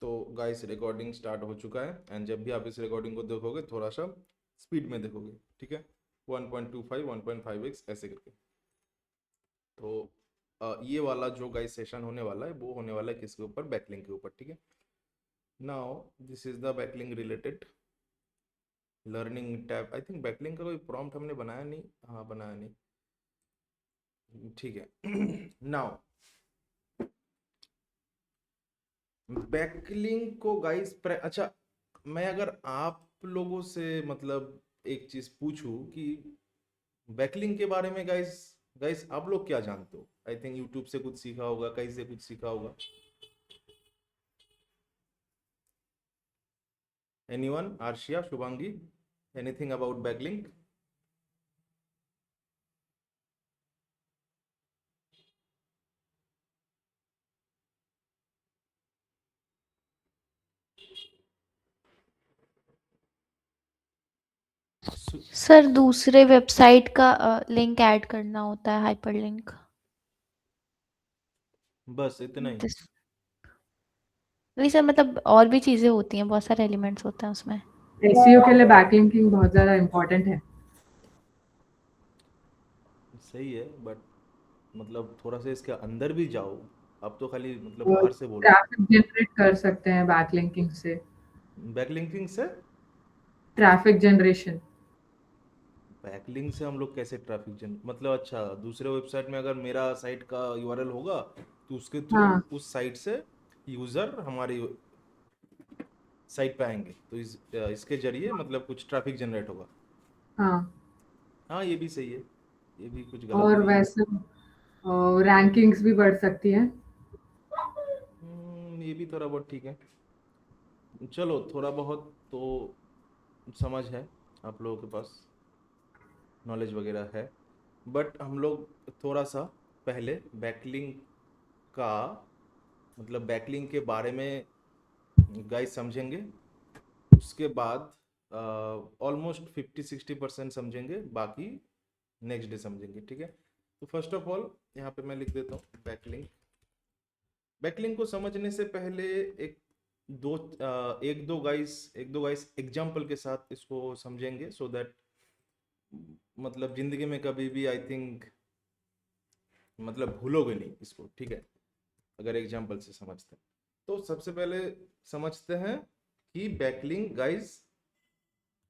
तो guys recording start हो चुका है, एंड जब भी आप इस रिकॉर्डिंग को देखोगे थोड़ा सा स्पीड में देखोगे, ठीक है। 1.25 1.5x ऐसे करके। तो ये वाला जो गाइस सेशन होने वाला है वो होने वाला है किसके ऊपर? बैकलिंक के ऊपर, ठीक है। Now this is the backlink related learning tab. I think backlink का कोई प्रॉम्प्ट हमने बनाया नहीं। हाँ, बनाया नहीं, ठीक है। नाउ बैकलिंक को गाइस अच्छा, मैं अगर आप लोगों से मतलब एक चीज पूछूं कि बैकलिंक के बारे में, गाइस गाइस आप लोग क्या जानते हो? आई थिंक यूट्यूब से कुछ सीखा होगा, कहीं से कुछ सीखा होगा। Anyone? Arshiya, Shubhangi, anything about backlink? Sir दूसरे वेबसाइट का लिंक ऐड करना होता है, हाइपरलिंक। बस इतना ही? दिस नहीं सर, मतलब और भी चीज़ें होती हैं, बहुत सारे एलिमेंट्स होते हैं उसमें। एसईओ के लिए बैकलिंकिंग बहुत ज़्यादा इम्पोर्टेंट है। सही है, बट मतलब थोड़ा सा इसके अंदर भी जाओ। आप तो खाली मतलब वो बाहर से बोल रहे ट्रैफिक जनरेट कर सकते हैं बैकलिंकिंग से। हो। बैकलिंकिंग से? Traffic generation. बैकलिंक से हम लोग कैसे ट्रैफिक जन मतलब, अच्छा, दूसरे वेबसाइट में अगर मेरा साइट का यूआरएल होगा तो उसके थ्रू हाँ, उस साइट से यूजर हमारी साइट पे आएंगे, तो इसके जरिए मतलब कुछ ट्रैफिक जनरेट होगा। हाँ। हाँ, ये भी सही है, ये भी कुछ गलत और नहीं है। वैसे रैंकिंग्स भी बढ़ सकती हैं। ये भी थोड़ा बहुत ठीक है। चलो, थोड़ा बहुत तो समझ है आप लोगों के पास, नॉलेज वगैरह है। बट हम लोग थोड़ा सा पहले बैकलिंक का मतलब बैकलिंक के बारे में गाइस समझेंगे। उसके बाद ऑलमोस्ट 50-60% समझेंगे, बाकी नेक्स्ट डे समझेंगे, ठीक है। तो फर्स्ट ऑफ ऑल यहाँ पे मैं लिख देता हूँ बैकलिंक। बैकलिंक को समझने से पहले एक एक दो गाइस एग्जाम्पल के साथ इसको समझेंगे, सो दैट मतलब जिंदगी में कभी भी आई थिंक मतलब भूलोगे नहीं इसको, ठीक है, अगर एग्जाम्पल से समझते हैं। तो सबसे पहले समझते हैं कि backlink guys,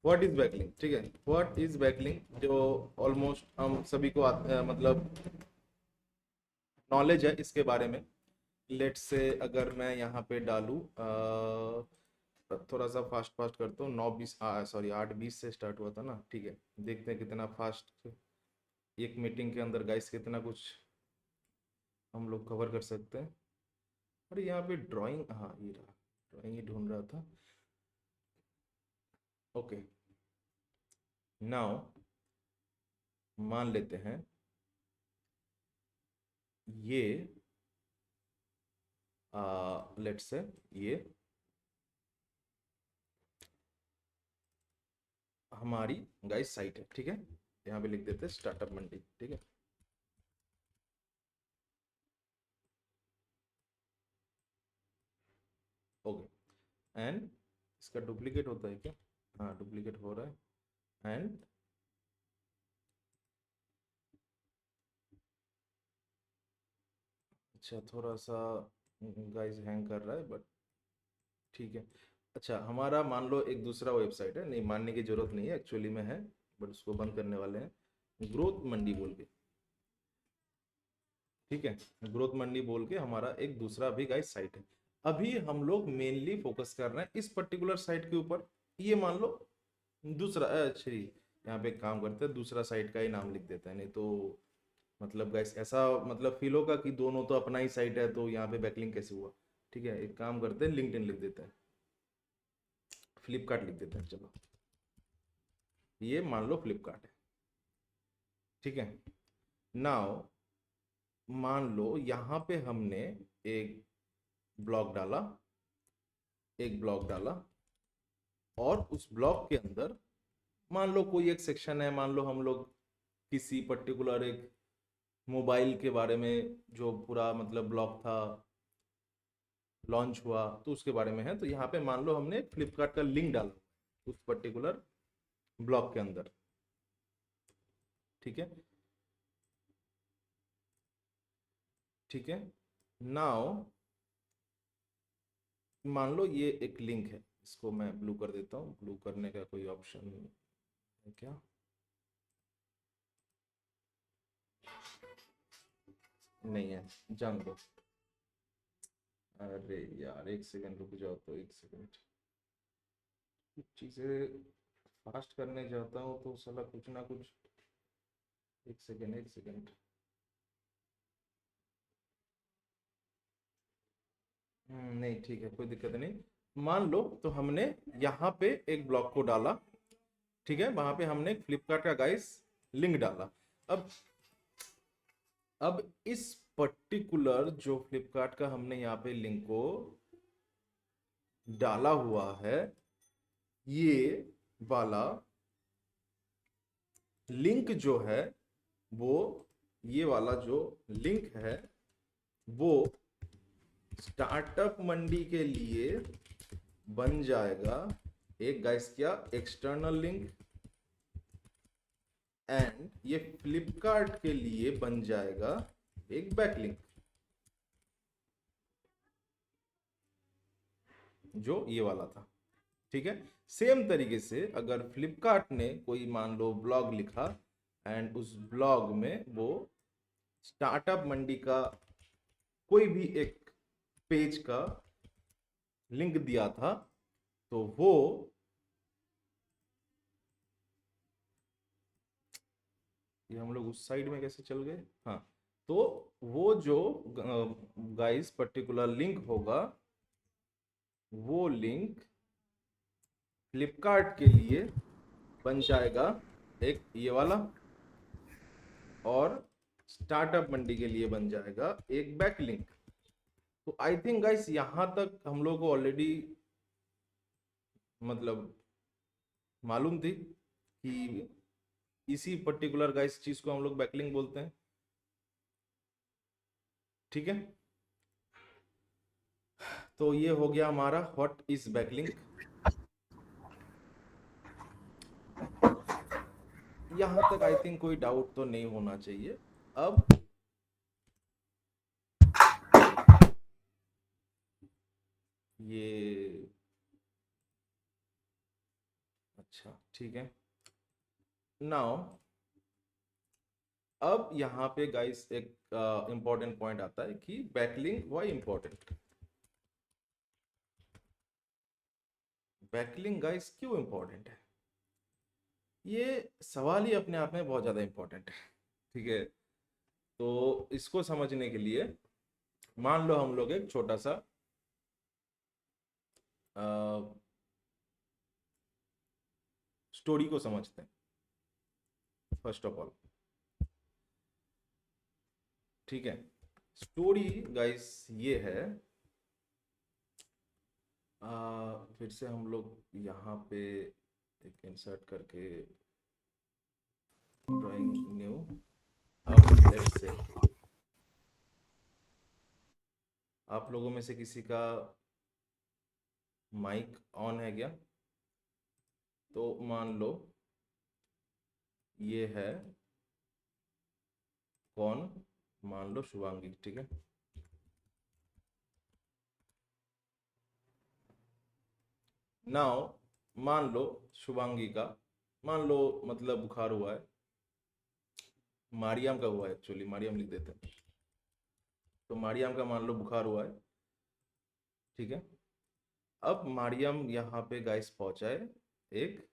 what is backlink, ठीक है। व्हाट इज बैकलिंक जो ऑलमोस्ट हम सभी को मतलब नॉलेज है इसके बारे में। लेट से अगर मैं यहाँ पे डालूँ, थोड़ा सा फास्ट फास्ट करता हूँ। 9:20, सॉरी 8:20 से स्टार्ट हुआ था ना, ठीक है। देखते हैं कितना फास्ट एक मीटिंग के अंदर गाइस कितना कुछ हम लोग कवर कर सकते हैं। अरे यहाँ पे ड्राइंग, हाँ ये रहा, ड्राइंग ही ढूंढ रहा था। ओके, नाउ मान लेते हैं ये लेट से ये हमारी गाइस साइट है, ठीक है। यहाँ पे लिख देते हैं स्टार्टअप मंडी, ठीक है। ओके, एंड इसका डुप्लीकेट होता है क्या? हाँ, डुप्लीकेट हो रहा है। एंड अच्छा, थोड़ा सा गाइस हैंग कर रहा है, बट ठीक है। अच्छा, हमारा मान लो एक दूसरा वेबसाइट है, नहीं मानने की जरूरत नहीं है, एक्चुअली में है, बट उसको बंद करने वाले हैं, ग्रोथ मंडी बोल के, ठीक है। ग्रोथ मंडी बोल के हमारा एक दूसरा भी गाइस साइट है। अभी हम लोग मेनली फोकस कर रहे हैं इस पर्टिकुलर साइट के ऊपर। ये मान लो दूसरा, अच्छा यहाँ पे एक काम करते हैं, दूसरा साइट का ही नाम लिख देते हैं, नहीं तो मतलब गाइस ऐसा मतलब फील होगा कि दोनों तो अपना ही साइट है, तो यहाँ पे बैकलिंक कैसे हुआ। ठीक है, एक काम करते हैं, लिंक्डइन लिख देते हैं, फ्लिपकार्ट लिख देते हैं, चलो ये मान लो फ्लिपकार्ट है, ठीक है। नाउ मान लो यहाँ पे हमने एक ब्लॉग डाला, एक ब्लॉग डाला, और उस ब्लॉग के अंदर मान लो कोई एक सेक्शन है, मान लो हम लोग किसी पर्टिकुलर एक मोबाइल के बारे में जो पूरा मतलब ब्लॉग था लॉन्च हुआ तो उसके बारे में है। तो यहाँ पे मान लो हमने फ्लिपकार्ट का लिंक डाला उस पर्टिकुलर ब्लॉग के अंदर, ठीक है, ठीक है। नाउ मान लो ये एक लिंक है, इसको मैं ब्लू कर देता हूँ। ब्लू करने का कोई ऑप्शन है क्या? नहीं है, जान दो। अरे यार एक सेकंड रुक जाओ, तो एक सेकंड, कुछ चीज़ें फास्ट करने जाता हूँ तो साला कुछ ना कुछ। एक सेकंड, एक सेकंड। नहीं ठीक है, कोई दिक्कत नहीं। मान लो तो हमने यहाँ पे एक ब्लॉग को डाला, ठीक है, वहां पे हमने फ्लिपकार्ट का गाइस लिंक डाला। अब अब इस पर्टिकुलर जो फ्लिपकार्ट का हमने यहाँ पे लिंक को डाला हुआ है, ये वाला लिंक जो है वो, ये वाला जो लिंक है वो स्टार्टअप मंडी के लिए बन जाएगा एक गाइस क्या एक्सटर्नल लिंक, एंड ये फ्लिपकार्ट के लिए बन जाएगा एक बैकलिंक, जो ये वाला था, ठीक है। सेम तरीके से अगर फ्लिपकार्ट ने कोई मान लो ब्लॉग लिखा एंड उस ब्लॉग में वो स्टार्टअप मंडी का कोई भी एक पेज का लिंक दिया था, तो वो ये हम लोग उस साइड में कैसे चल गए, हाँ, तो वो जो गाइस पर्टिकुलर लिंक होगा, वो लिंक फ्लिपकार्ट के लिए बन जाएगा एक ये वाला, और स्टार्टअप मंडी के लिए बन जाएगा एक बैकलिंक। तो आई थिंक गाइस यहाँ तक हम लोग को ऑलरेडी मतलब मालूम थी कि इसी पर्टिकुलर गाइस चीज को हम लोग बैकलिंक बोलते हैं, ठीक है। तो ये हो गया हमारा व्हाट इज बैकलिंक। यहां तक आई थिंक कोई डाउट तो नहीं होना चाहिए। अब ये अच्छा ठीक है। नाउ अब यहाँ पे गाइस एक इंपॉर्टेंट पॉइंट आता है कि backlink why important. Backlink guys क्यों इंपॉर्टेंट है, ये सवाल ही अपने आप में बहुत ज़्यादा इंपॉर्टेंट है, ठीक है। तो इसको समझने के लिए मान लो हम लोग एक छोटा सा स्टोरी को समझते हैं फर्स्ट ऑफ ऑल, ठीक है। स्टोरी गाइस ये है, फिर से हम लोग यहाँ पे एक इंसर्ट करके ड्राइंग न्यू, अब लेट्स से आप लोगों में से किसी का माइक ऑन है क्या? तो मान लो ये है कौन, मान लो शुभांगी, ठीक है। नाउ मान लो शुभांगी का, मान लो मतलब बुखार हुआ है, मारियम का हुआ है, एक्चुअली मारियम लिख देते हैं। तो मारियम का मान लो बुखार हुआ है, ठीक है। अब मारियम यहाँ पे गाइस पहुंचा है एक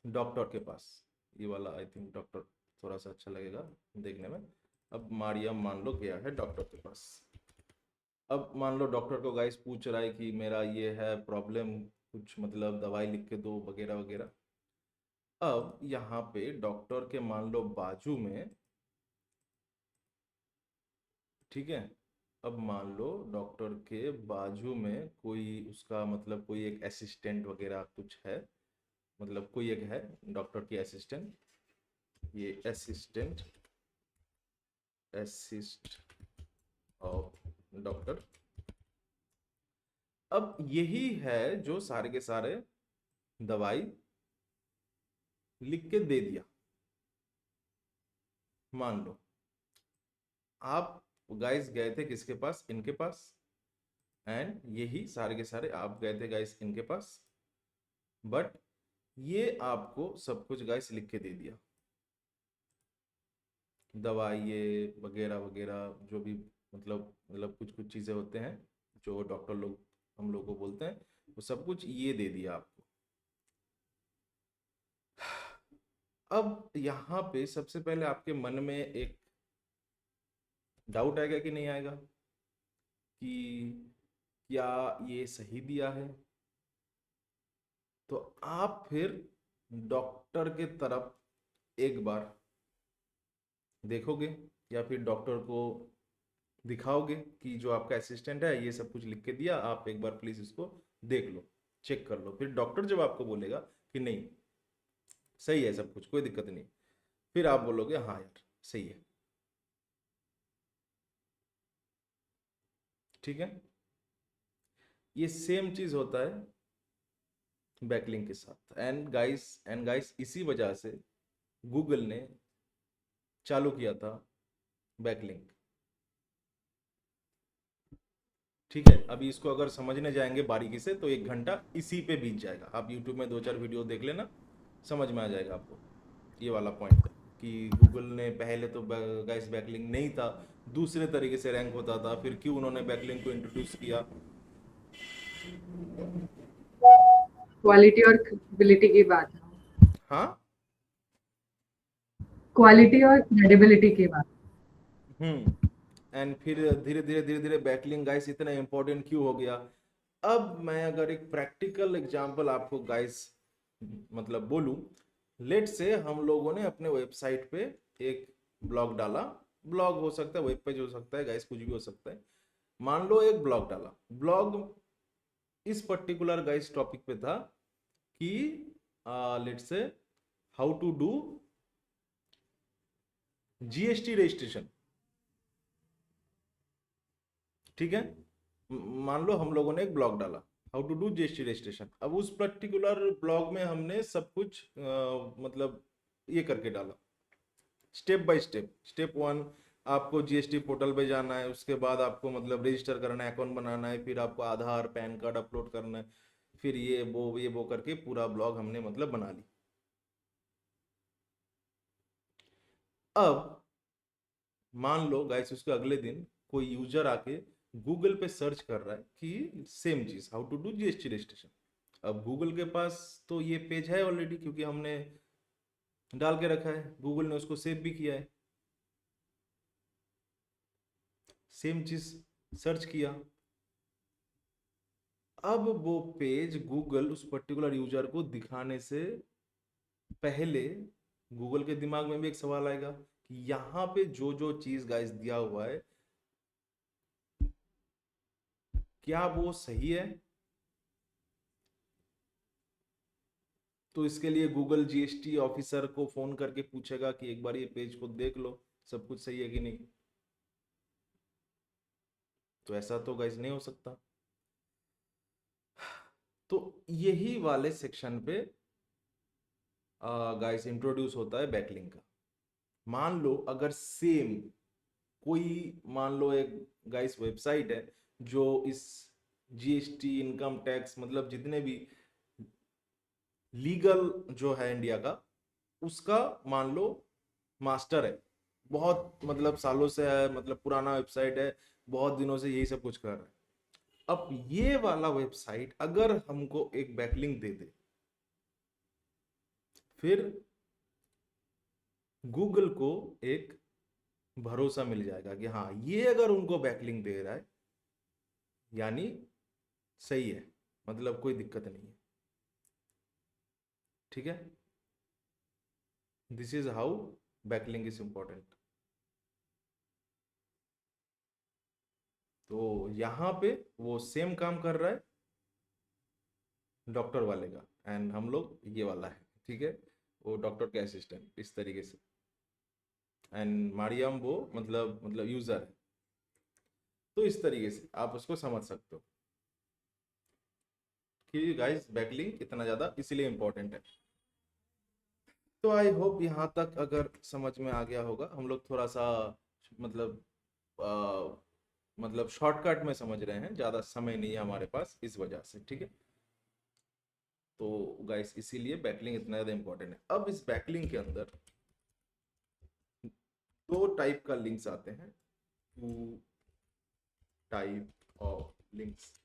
डॉक्टर के पास। ये वाला आई थिंक डॉक्टर थोड़ा सा अच्छा लगेगा देखने में। अब मारियम मान लो गया है डॉक्टर के पास। अब मान लो डॉक्टर को गाइस पूछ रहा है कि मेरा ये है प्रॉब्लम, कुछ मतलब दवाई लिख के दो वगैरह वगैरह। अब यहाँ पे डॉक्टर के मान लो बाजू में, ठीक है, अब मान लो डॉक्टर के बाजू में कोई उसका मतलब कोई एक असिस्टेंट वगैरह कुछ है, मतलब कोई एक है डॉक्टर की असिस्टेंट, ये असिस्टेंट असिस्ट ऑफ डॉक्टर। अब यही है जो सारे के सारे दवाई लिख के दे दिया। मान लो आप गाइस गए थे किसके पास, इनके पास, एंड यही सारे के सारे आप गए थे गाइस इनके पास, बट ये आपको सब कुछ गाइस लिख के दे दिया, दवाई ये वगैरह वगैरह जो भी मतलब कुछ कुछ चीजें होते हैं जो डॉक्टर लोग हम लोग को बोलते हैं, वो सब कुछ ये दे दिया आपको। अब यहाँ पे सबसे पहले आपके मन में एक डाउट आएगा कि नहीं आएगा कि क्या ये सही दिया है? तो आप फिर डॉक्टर के तरफ एक बार देखोगे या फिर डॉक्टर को दिखाओगे कि जो आपका असिस्टेंट है ये सब कुछ लिख के दिया, आप एक बार प्लीज इसको देख लो, चेक कर लो। फिर डॉक्टर जब आपको बोलेगा कि नहीं सही है सब कुछ, कोई दिक्कत नहीं, फिर आप बोलोगे हाँ यार सही है, ठीक है। ये सेम चीज होता है बैकलिंक के साथ। एंड गाइस इसी वजह से गूगल ने चालू किया था बैकलिंक, ठीक है। अभी इसको अगर समझने जाएंगे बारीकी से तो 1 घंटा इसी पे बीत जाएगा। आप यूट्यूब में 2-4 वीडियो देख लेना, समझ में आ जाएगा आपको ये वाला पॉइंट कि गूगल ने पहले तो गाइस बैकलिंक नहीं था, दूसरे तरीके से रैंक होता था, फिर क्यों उन्होंने बैकलिंक को इंट्रोड्यूस किया। क्वालिटी और क्रेडिबिलिटी की बात है। हाँ। क्वालिटी और क्रेडिबिलिटी की बात। एंड फिर धीरे धीरे धीरे धीरे बैकलिंक गाइस इतना इंपॉर्टेंट क्यों हो गया। अब मैं अगर एक प्रैक्टिकल एग्जांपल आपको गाइस मतलब बोलूं, लेट से हम लोगों ने अपने वेबसाइट पे एक ब्लॉग डाला, ब्लॉग हो सकता है, वेब पेज हो सकता है गाइस, कुछ भी हो सकता है। मान लो एक ब्लॉग डाला, ब्लॉग इस पर्टिकुलर गाइस टॉपिक पे था कि लेट से how to do GST registration, ठीक है। मान लो हम लोगों ने एक ब्लॉग डाला how to do GST registration. अब उस पर्टिकुलर ब्लॉग में हमने सब कुछ मतलब ये करके डाला स्टेप बाय स्टेप। स्टेप 1 आपको जीएसटी पोर्टल पे जाना है, उसके बाद आपको मतलब रजिस्टर करना है, अकाउंट बनाना है, फिर आपको आधार पैन कार्ड अपलोड करना है, फिर ये वो करके पूरा ब्लॉग हमने मतलब बना ली। अब मान लो गाइस उसके अगले दिन कोई यूजर आके गूगल पे सर्च कर रहा है कि सेम चीज how to do GST registration. अब गूगल के पास तो ये पेज है ऑलरेडी, क्योंकि हमने डाल के रखा है, गूगल ने उसको सेव भी किया है। सेम चीज सर्च किया, अब वो पेज गूगल उस पर्टिकुलर यूजर को दिखाने से पहले गूगल के दिमाग में भी एक सवाल आएगा कि यहाँ पे जो जो चीज गाइस दिया हुआ है क्या वो सही है। तो इसके लिए गूगल जीएसटी ऑफिसर को फोन करके पूछेगा कि एक बार ये पेज को देख लो सब कुछ सही है कि नहीं। तो ऐसा तो गाइस नहीं हो सकता। तो यही वाले सेक्शन पे गाइस इंट्रोड्यूस होता है बैकलिंक का। मान लो अगर सेम कोई मान लो एक गाइस वेबसाइट है जो इस जीएसटी इनकम टैक्स मतलब जितने भी लीगल जो है इंडिया का उसका मान लो मास्टर है, बहुत मतलब सालों से है, मतलब पुराना वेबसाइट है, बहुत दिनों से यही सब कुछ कर रहा है। अब ये वाला वेबसाइट अगर हमको एक बैकलिंक दे दे, फिर गूगल को एक भरोसा मिल जाएगा कि हाँ ये अगर उनको बैकलिंक दे रहा है यानी सही है, मतलब कोई दिक्कत नहीं है, ठीक है। This is how backlink is important. तो यहाँ पे वो सेम काम कर रहा है डॉक्टर वाले का, एंड हम लोग ये वाला है, ठीक है, वो डॉक्टर के असिस्टेंट इस तरीके से। एंड मारियम वो मतलब यूजर है। तो इस तरीके से आप उसको समझ सकते हो कि गाइस बैकलिंक इतना ज़्यादा इसीलिए इम्पोर्टेंट है। तो आई होप यहाँ तक अगर समझ में आ गया होगा। हम लोग थोड़ा सा मतलब शॉर्टकट में समझ रहे हैं, ज़्यादा समय नहीं है हमारे पास इस वजह से, ठीक है। तो गाइस इसीलिए बैकलिंक इतना ज़्यादा इम्पोर्टेंट है। अब इस बैकलिंक के अंदर दो टाइप का लिंक्स आते हैं, two type of links.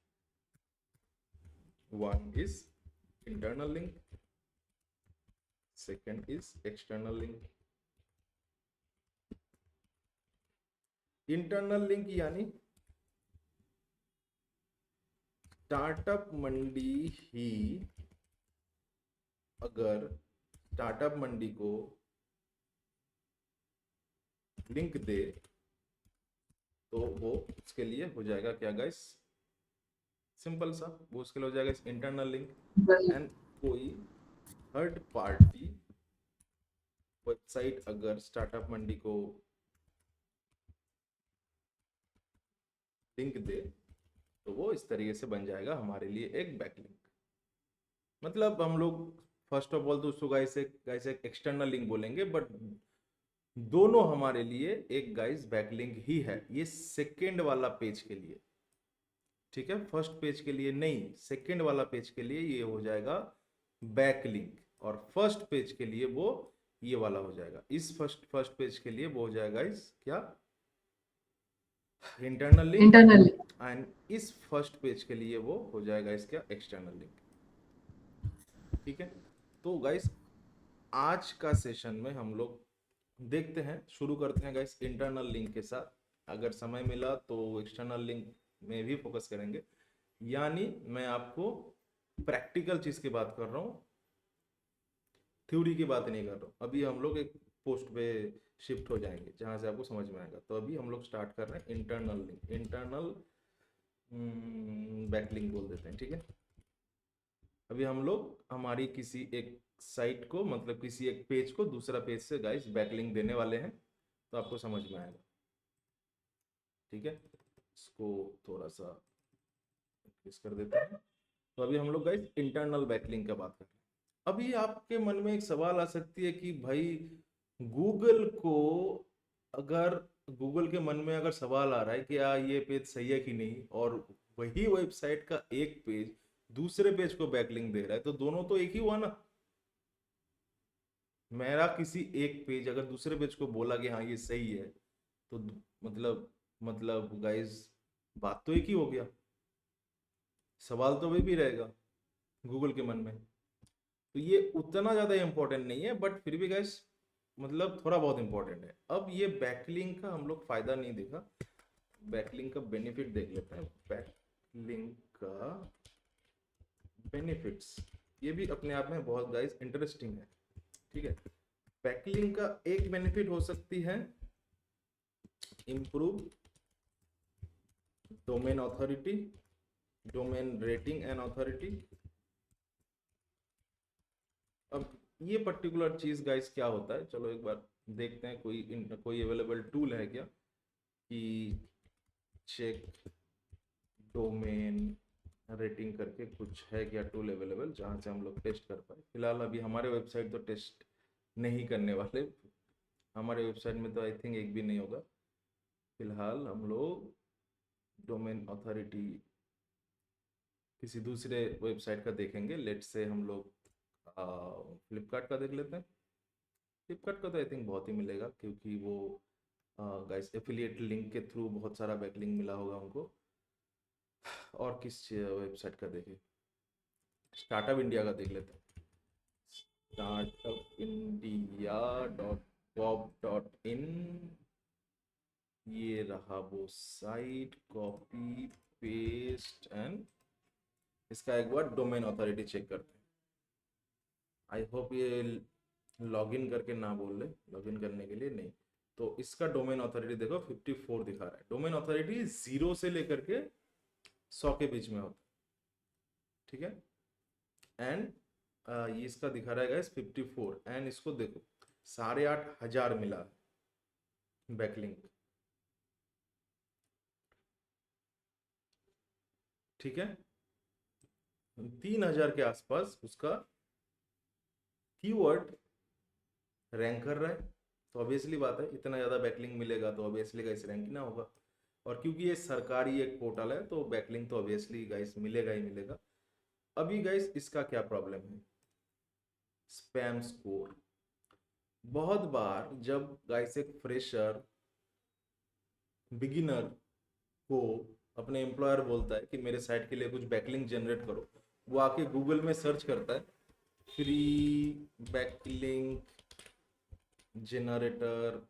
One is internal link, second is external link। Internal link यानी स्टार्टअप मंडी ही अगर स्टार्टअप मंडी को लिंक दे तो वो उसके लिए हो जाएगा क्या गाइस, सिंपल सा, वो उसके लिए हो जाएगा इंटरनल लिंक। वही एंड कोई थर्ड पार्टी वेबसाइट अगर स्टार्टअप मंडी को लिंक दे तो वो इस तरीके से बन जाएगा हमारे लिए एक बैकलिंक। मतलब हम लोग फर्स्ट ऑफ ऑल तो उसको गाइस एक एक्सटर्नल लिंक बोलेंगे, बट दोनों हमारे लिए एक गाइस बैकलिंक ही है। ये सेकंड वाला पेज के लिए, ठीक है, फर्स्ट पेज के लिए नहीं, सेकंड वाला पेज के लिए ये हो जाएगा बैकलिंक, और फर्स्ट पेज के लिए वो ये वाला हो जाएगा। इस फर्स्ट पेज के लिए वो हो जाएगा इस क्या, इंटरनल लिंक। इंटरनल एंड इस फर्स्ट पेज के लिए वो हो जाएगा इसका एक्सटर्नल लिंक, ठीक है। तो गाइस आज का सेशन में हम लोग देखते हैं, शुरू करते हैं गाइस इंटरनल लिंक के साथ। अगर समय मिला तो एक्सटर्नल लिंक में भी फोकस करेंगे, यानी मैं आपको प्रैक्टिकल चीज की बात कर रहा हूँ, थ्योरी की बात नहीं कर रहा हूँ। अभी हम लोग एक पोस्ट पे शिफ्ट हो जाएंगे जहां से आपको समझ में आएगा। तो अभी हम लोग स्टार्ट कर रहे हैं इंटरनल लिंक, इंटरनल बैकलिंक बोल देते हैं, ठीक है। अभी हम लोग हमारी किसी एक साइट को, मतलब किसी एक पेज को दूसरा पेज से गाइस बैकलिंक देने वाले हैं, तो आपको समझ में आएगा, ठीक है। इसको थोड़ा सा इंक्रीज कर देते हैं। तो अभी हम लोग गाइस इंटरनल बैकलिंक का बात कर रहे हैं। अभी आपके मन में एक सवाल आ सकती है कि भाई गूगल को, अगर गूगल के मन में अगर सवाल आ रहा है कि ये पेज सही है कि नहीं, और वही वेबसाइट का एक पेज दूसरे पेज को बैकलिंक दे रहा है, तो दोनों तो एक ही हुआ ना। मेरा किसी एक पेज अगर दूसरे पेज को बोला कि हाँ ये सही है, तो मतलब गाइस बात तो एक ही हो गया, सवाल तो वही भी रहेगा गूगल के मन में। तो ये उतना ज़्यादा इम्पोर्टेंट नहीं है, बट फिर भी गाइस मतलब थोड़ा बहुत इम्पोर्टेंट है। अब ये बैकलिंक का हम लोग फायदा नहीं देखा, बैकलिंक का बेनिफिट देख लेते हैं। बैकलिंक का बेनिफिट्स ये भी अपने आप में बहुत गाइस इंटरेस्टिंग है, ठीक है। बैकलिंक का एक बेनिफिट हो सकती है improve domain authority, domain rating and authority. अब ये पर्टिकुलर चीज गाइस क्या होता है, चलो एक बार देखते हैं कोई अवेलेबल टूल है क्या कि चेक डोमेन रेटिंग करके कुछ है क्या टूल अवेलेबल जहाँ से हम लोग टेस्ट कर पाए। फिलहाल अभी हमारे वेबसाइट तो टेस्ट नहीं करने वाले, हमारे वेबसाइट में तो आई थिंक एक भी नहीं होगा। फिलहाल हम लोग डोमेन अथॉरिटी किसी दूसरे वेबसाइट का देखेंगे। लेट से हम लोग फ्लिपकार्ट का देख लेते हैं। फ्लिपकार्ट का तो आई थिंक बहुत ही मिलेगा, क्योंकि वो गाइस एफिलिएट लिंक के थ्रू बहुत सारा बैकलिंक मिला होगा उनको। और किस वेबसाइट का देखें, स्टार्टअप इंडिया का देख लेते हैं। startupindia.gov.in, ये रहा वो साइट, कॉपी पेस्ट एंड इसका एक बार डोमेन अथॉरिटी चेक करते हैं। आई होप ये लॉगिन करके ना बोल ले, लॉगिन करने के लिए नहीं। तो इसका डोमेन अथॉरिटी देखो 54 दिखा रहा है। डोमेन अथॉरिटी 0 से लेकर के 100 के बीच में होता है, ठीक है। एंड ये इसका दिखा रहा है गाइस 54, एंड इसको देखो 8,500 मिला है। बैकलिंक, ठीक है। 3000 के आसपास उसका कीवर्ड रैंक कर रहा है, तो ऑब्वियसली बात है इतना ज़्यादा बैकलिंक मिलेगा तो ऑब्वियसली गाइस रैंक ना होगा। और क्योंकि ये सरकारी एक पोर्टल है तो बैकलिंक तो ऑब्वियसली गाइस मिलेगा ही मिलेगा। अभी गाइस इसका क्या प्रॉब्लम है, स्पैम स्कोर। बहुत बार जब गाइस एक फ्रेशर बिगिनर को अपने एम्प्लॉयर बोलता है कि मेरे साइट के लिए कुछ बैकलिंक जनरेट करो, वो आके गूगल में सर्च करता है फ्री बैकलिंक जनरेटर,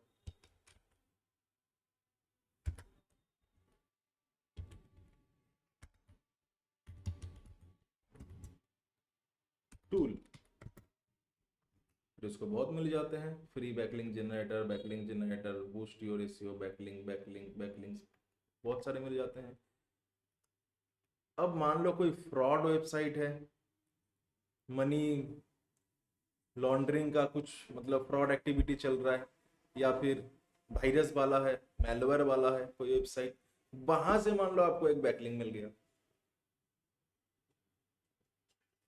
टूल, फिर उसको बहुत मिल जाते हैं free backlink generator, boost your SEO, backlinks बहुत सारे मिल जाते हैं। अब मान लो कोई फ्रॉड वेबसाइट है, मनी लॉन्ड्रिंग का कुछ मतलब फ्रॉड एक्टिविटी चल रहा है, या फिर वायरस वाला है, मैलवेयर वाला है कोई वेबसाइट, वहां से मान लो आपको एक बैकलिंक मिल गया,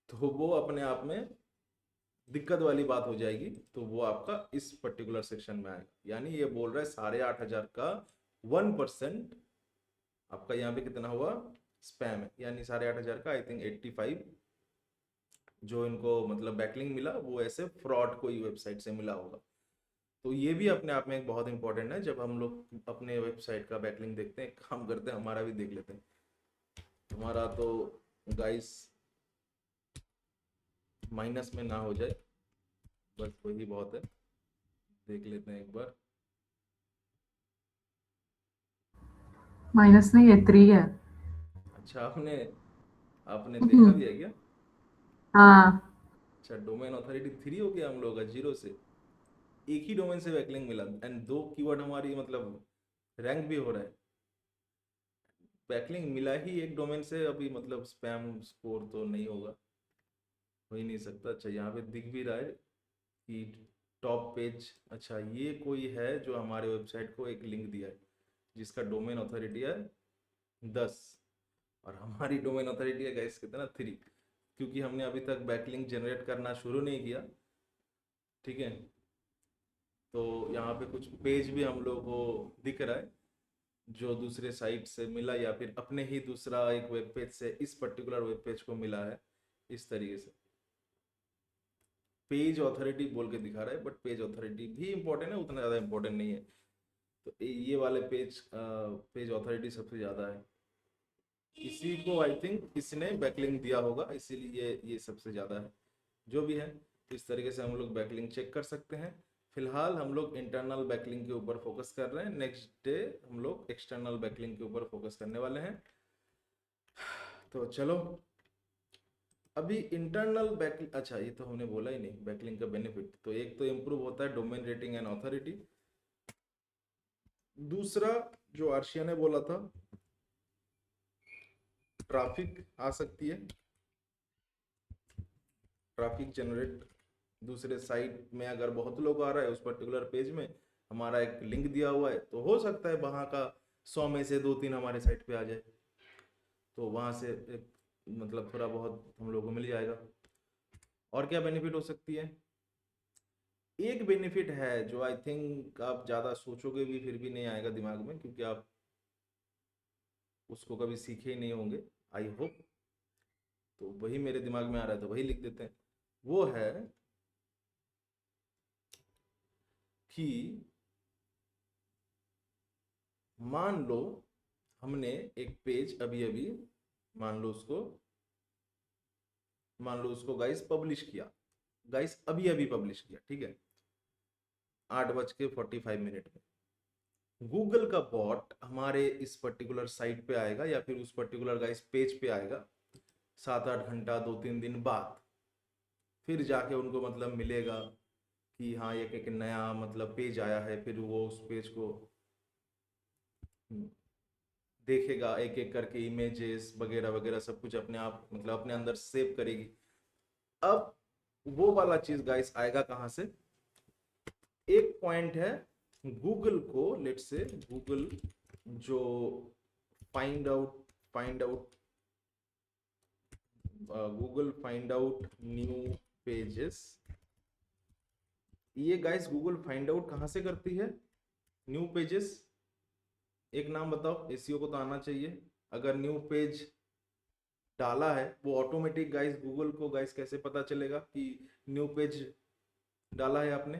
तो वो अपने आप में दिक्कत वाली बात हो जाएगी, तो वो आपका इस पर्टिकुलर सेक्शन में आएगा। यानी ये बोल रहा है 8,500 का 1% आपका यहाँ पे कितना हुआ, स्पैम है। यानी 8,500 का आई थिंक 85 जो इनको मतलब बैकलिंक मिला वो ऐसे फ्रॉड कोई वेबसाइट से मिला होगा। तो ये भी अपने आप में एक बहुत इंपॉर्टेंट है। जब हम लोग अपने वेबसाइट का बैकलिंक देखते हैं, काम करते हैं, हमारा भी देख लेते हैं। हमारा तो गाइस माइनस में ना हो जाए, बस वही बहुत है। देख लेते हैं एक बार। माइनस नहीं है, 3 है। अच्छा, आपने आपने देखा भी है क्या? हाँ। अच्छा, डोमेन ऑथोरिटी 3 हो गया हम लोग का 0 से। एक ही डोमेन से बैकलिंक मिला एंड 2 कीवर्ड हमारी मतलब रैंक भी हो रहा है। बैकलिंक मिला ही एक डोमेन से, अभी मतलब स्पैम स्कोर तो नहीं होगा, हो ही नहीं सकता। अच्छा, यहाँ पे दिख भी रहा है कि टॉप पेज, अच्छा ये कोई है जो हमारे वेबसाइट को एक लिंक दिया है जिसका डोमेन ऑथोरिटी है 10 और हमारी डोमेन ऑथोरिटी है गाइस कितना 3, क्योंकि हमने अभी तक बैकलिंक जनरेट करना शुरू नहीं किया, ठीक है। तो यहाँ पे कुछ पेज भी हम लोग को दिख रहा है जो दूसरे साइट से मिला या फिर अपने ही दूसरा एक वेब पेज से इस पर्टिकुलर वेब पेज को मिला है। इस तरीके से पेज ऑथोरिटी बोल के दिखा रहा है, बट पेज ऑथोरिटी भी इंपॉर्टेंट है, उतना ज़्यादा इंपॉर्टेंट नहीं है। तो ये वाले पेज ऑथोरिटी सबसे ज़्यादा है, इसी को आई थिंक इसने बैकलिंक दिया होगा, इसीलिए ये सबसे ज़्यादा है। जो भी है, इस तरीके से हम लोग बैकलिंक चेक कर सकते हैं। फिलहाल हम लोग इंटरनल बैकलिंक के ऊपर फोकस कर रहे हैं, नेक्स्ट डे हम लोग एक्सटर्नल बैकलिंक के ऊपर फोकस करने वाले हैं। तो चलो, अभी इंटरनल बैक, अच्छा ये तो हमने बोला ही नहीं बैकलिंक का बेनिफिट। तो एक तो इम्प्रूव होता है डोमेन रेटिंग एंड ऑथोरिटी, दूसरा जो आर्शिया ने बोला था ट्रैफिक आ सकती है, ट्रैफिक जनरेट दूसरे साइट में अगर बहुत लोग आ रहा है उस पर्टिकुलर पेज में, हमारा एक लिंक दिया हुआ है, तो हो सकता है वहाँ का 100 में से 2-3 हमारे साइट पे आ जाए, तो वहाँ से एक मतलब थोड़ा बहुत हम लोग को मिल जाएगा। और क्या बेनिफिट हो सकती है, एक बेनिफिट है जो आई थिंक आप ज़्यादा सोचोगे भी फिर भी नहीं आएगा दिमाग में, क्योंकि आप उसको कभी सीखे ही नहीं होंगे आई होप। तो वही मेरे दिमाग में आ रहा है तो वही लिख देते हैं। वो है कि मान लो हमने एक पेज अभी अभी मान लो उसको गाइस पब्लिश किया, गाइस अभी अभी पब्लिश किया, ठीक है, 8:45 में। गूगल का बॉट हमारे इस पर्टिकुलर साइट पे आएगा या फिर उस पर्टिकुलर गाइस पेज पे आएगा 7-8 घंटा 2-3 दिन बाद, फिर जाके उनको मतलब मिलेगा कि हाँ एक नया मतलब पेज आया है, फिर वो उस पेज को देखेगा, एक एक करके इमेजेस वगैरह वगैरह सब कुछ अपने आप मतलब अपने अंदर सेव करेगी। अब वो वाला चीज गाइस आएगा कहाँ से, एक पॉइंट है गूगल को लेट्स से गूगल जो find out Google find out new pages, ये गाइस गूगल फाइंड आउट कहाँ से करती है? न्यू पेजेस, एक नाम बताओ, एसईओ को तो आना चाहिए। अगर न्यू पेज डाला है वो ऑटोमेटिक गाइस गूगल को गाइस कैसे पता चलेगा कि न्यू पेज डाला है आपने?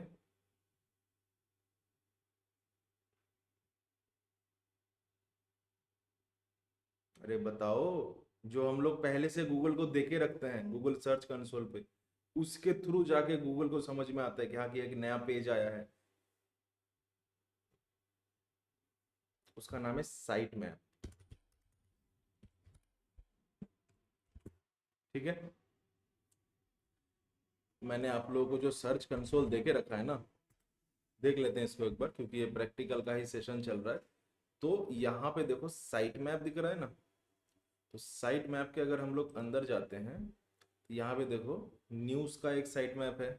अरे बताओ, जो हम लोग पहले से गूगल को देके रखते हैं गूगल सर्च कंसोल पे, उसके थ्रू जाके गूगल को समझ में आता है कि हाँ कि एक नया पेज आया है। उसका नाम है साइट मैप। ठीक है, मैंने आप लोगों को जो सर्च कंसोल देके रखा है ना, देख लेते हैं इसको एक बार, क्योंकि ये प्रैक्टिकल का ही सेशन चल रहा है। तो यहाँ पे देखो साइट मैप दिख रहा है ना, तो साइट मैप के अगर हम लोग अंदर जाते हैं, यहाँ पे देखो न्यूज़ का एक साइट मैप है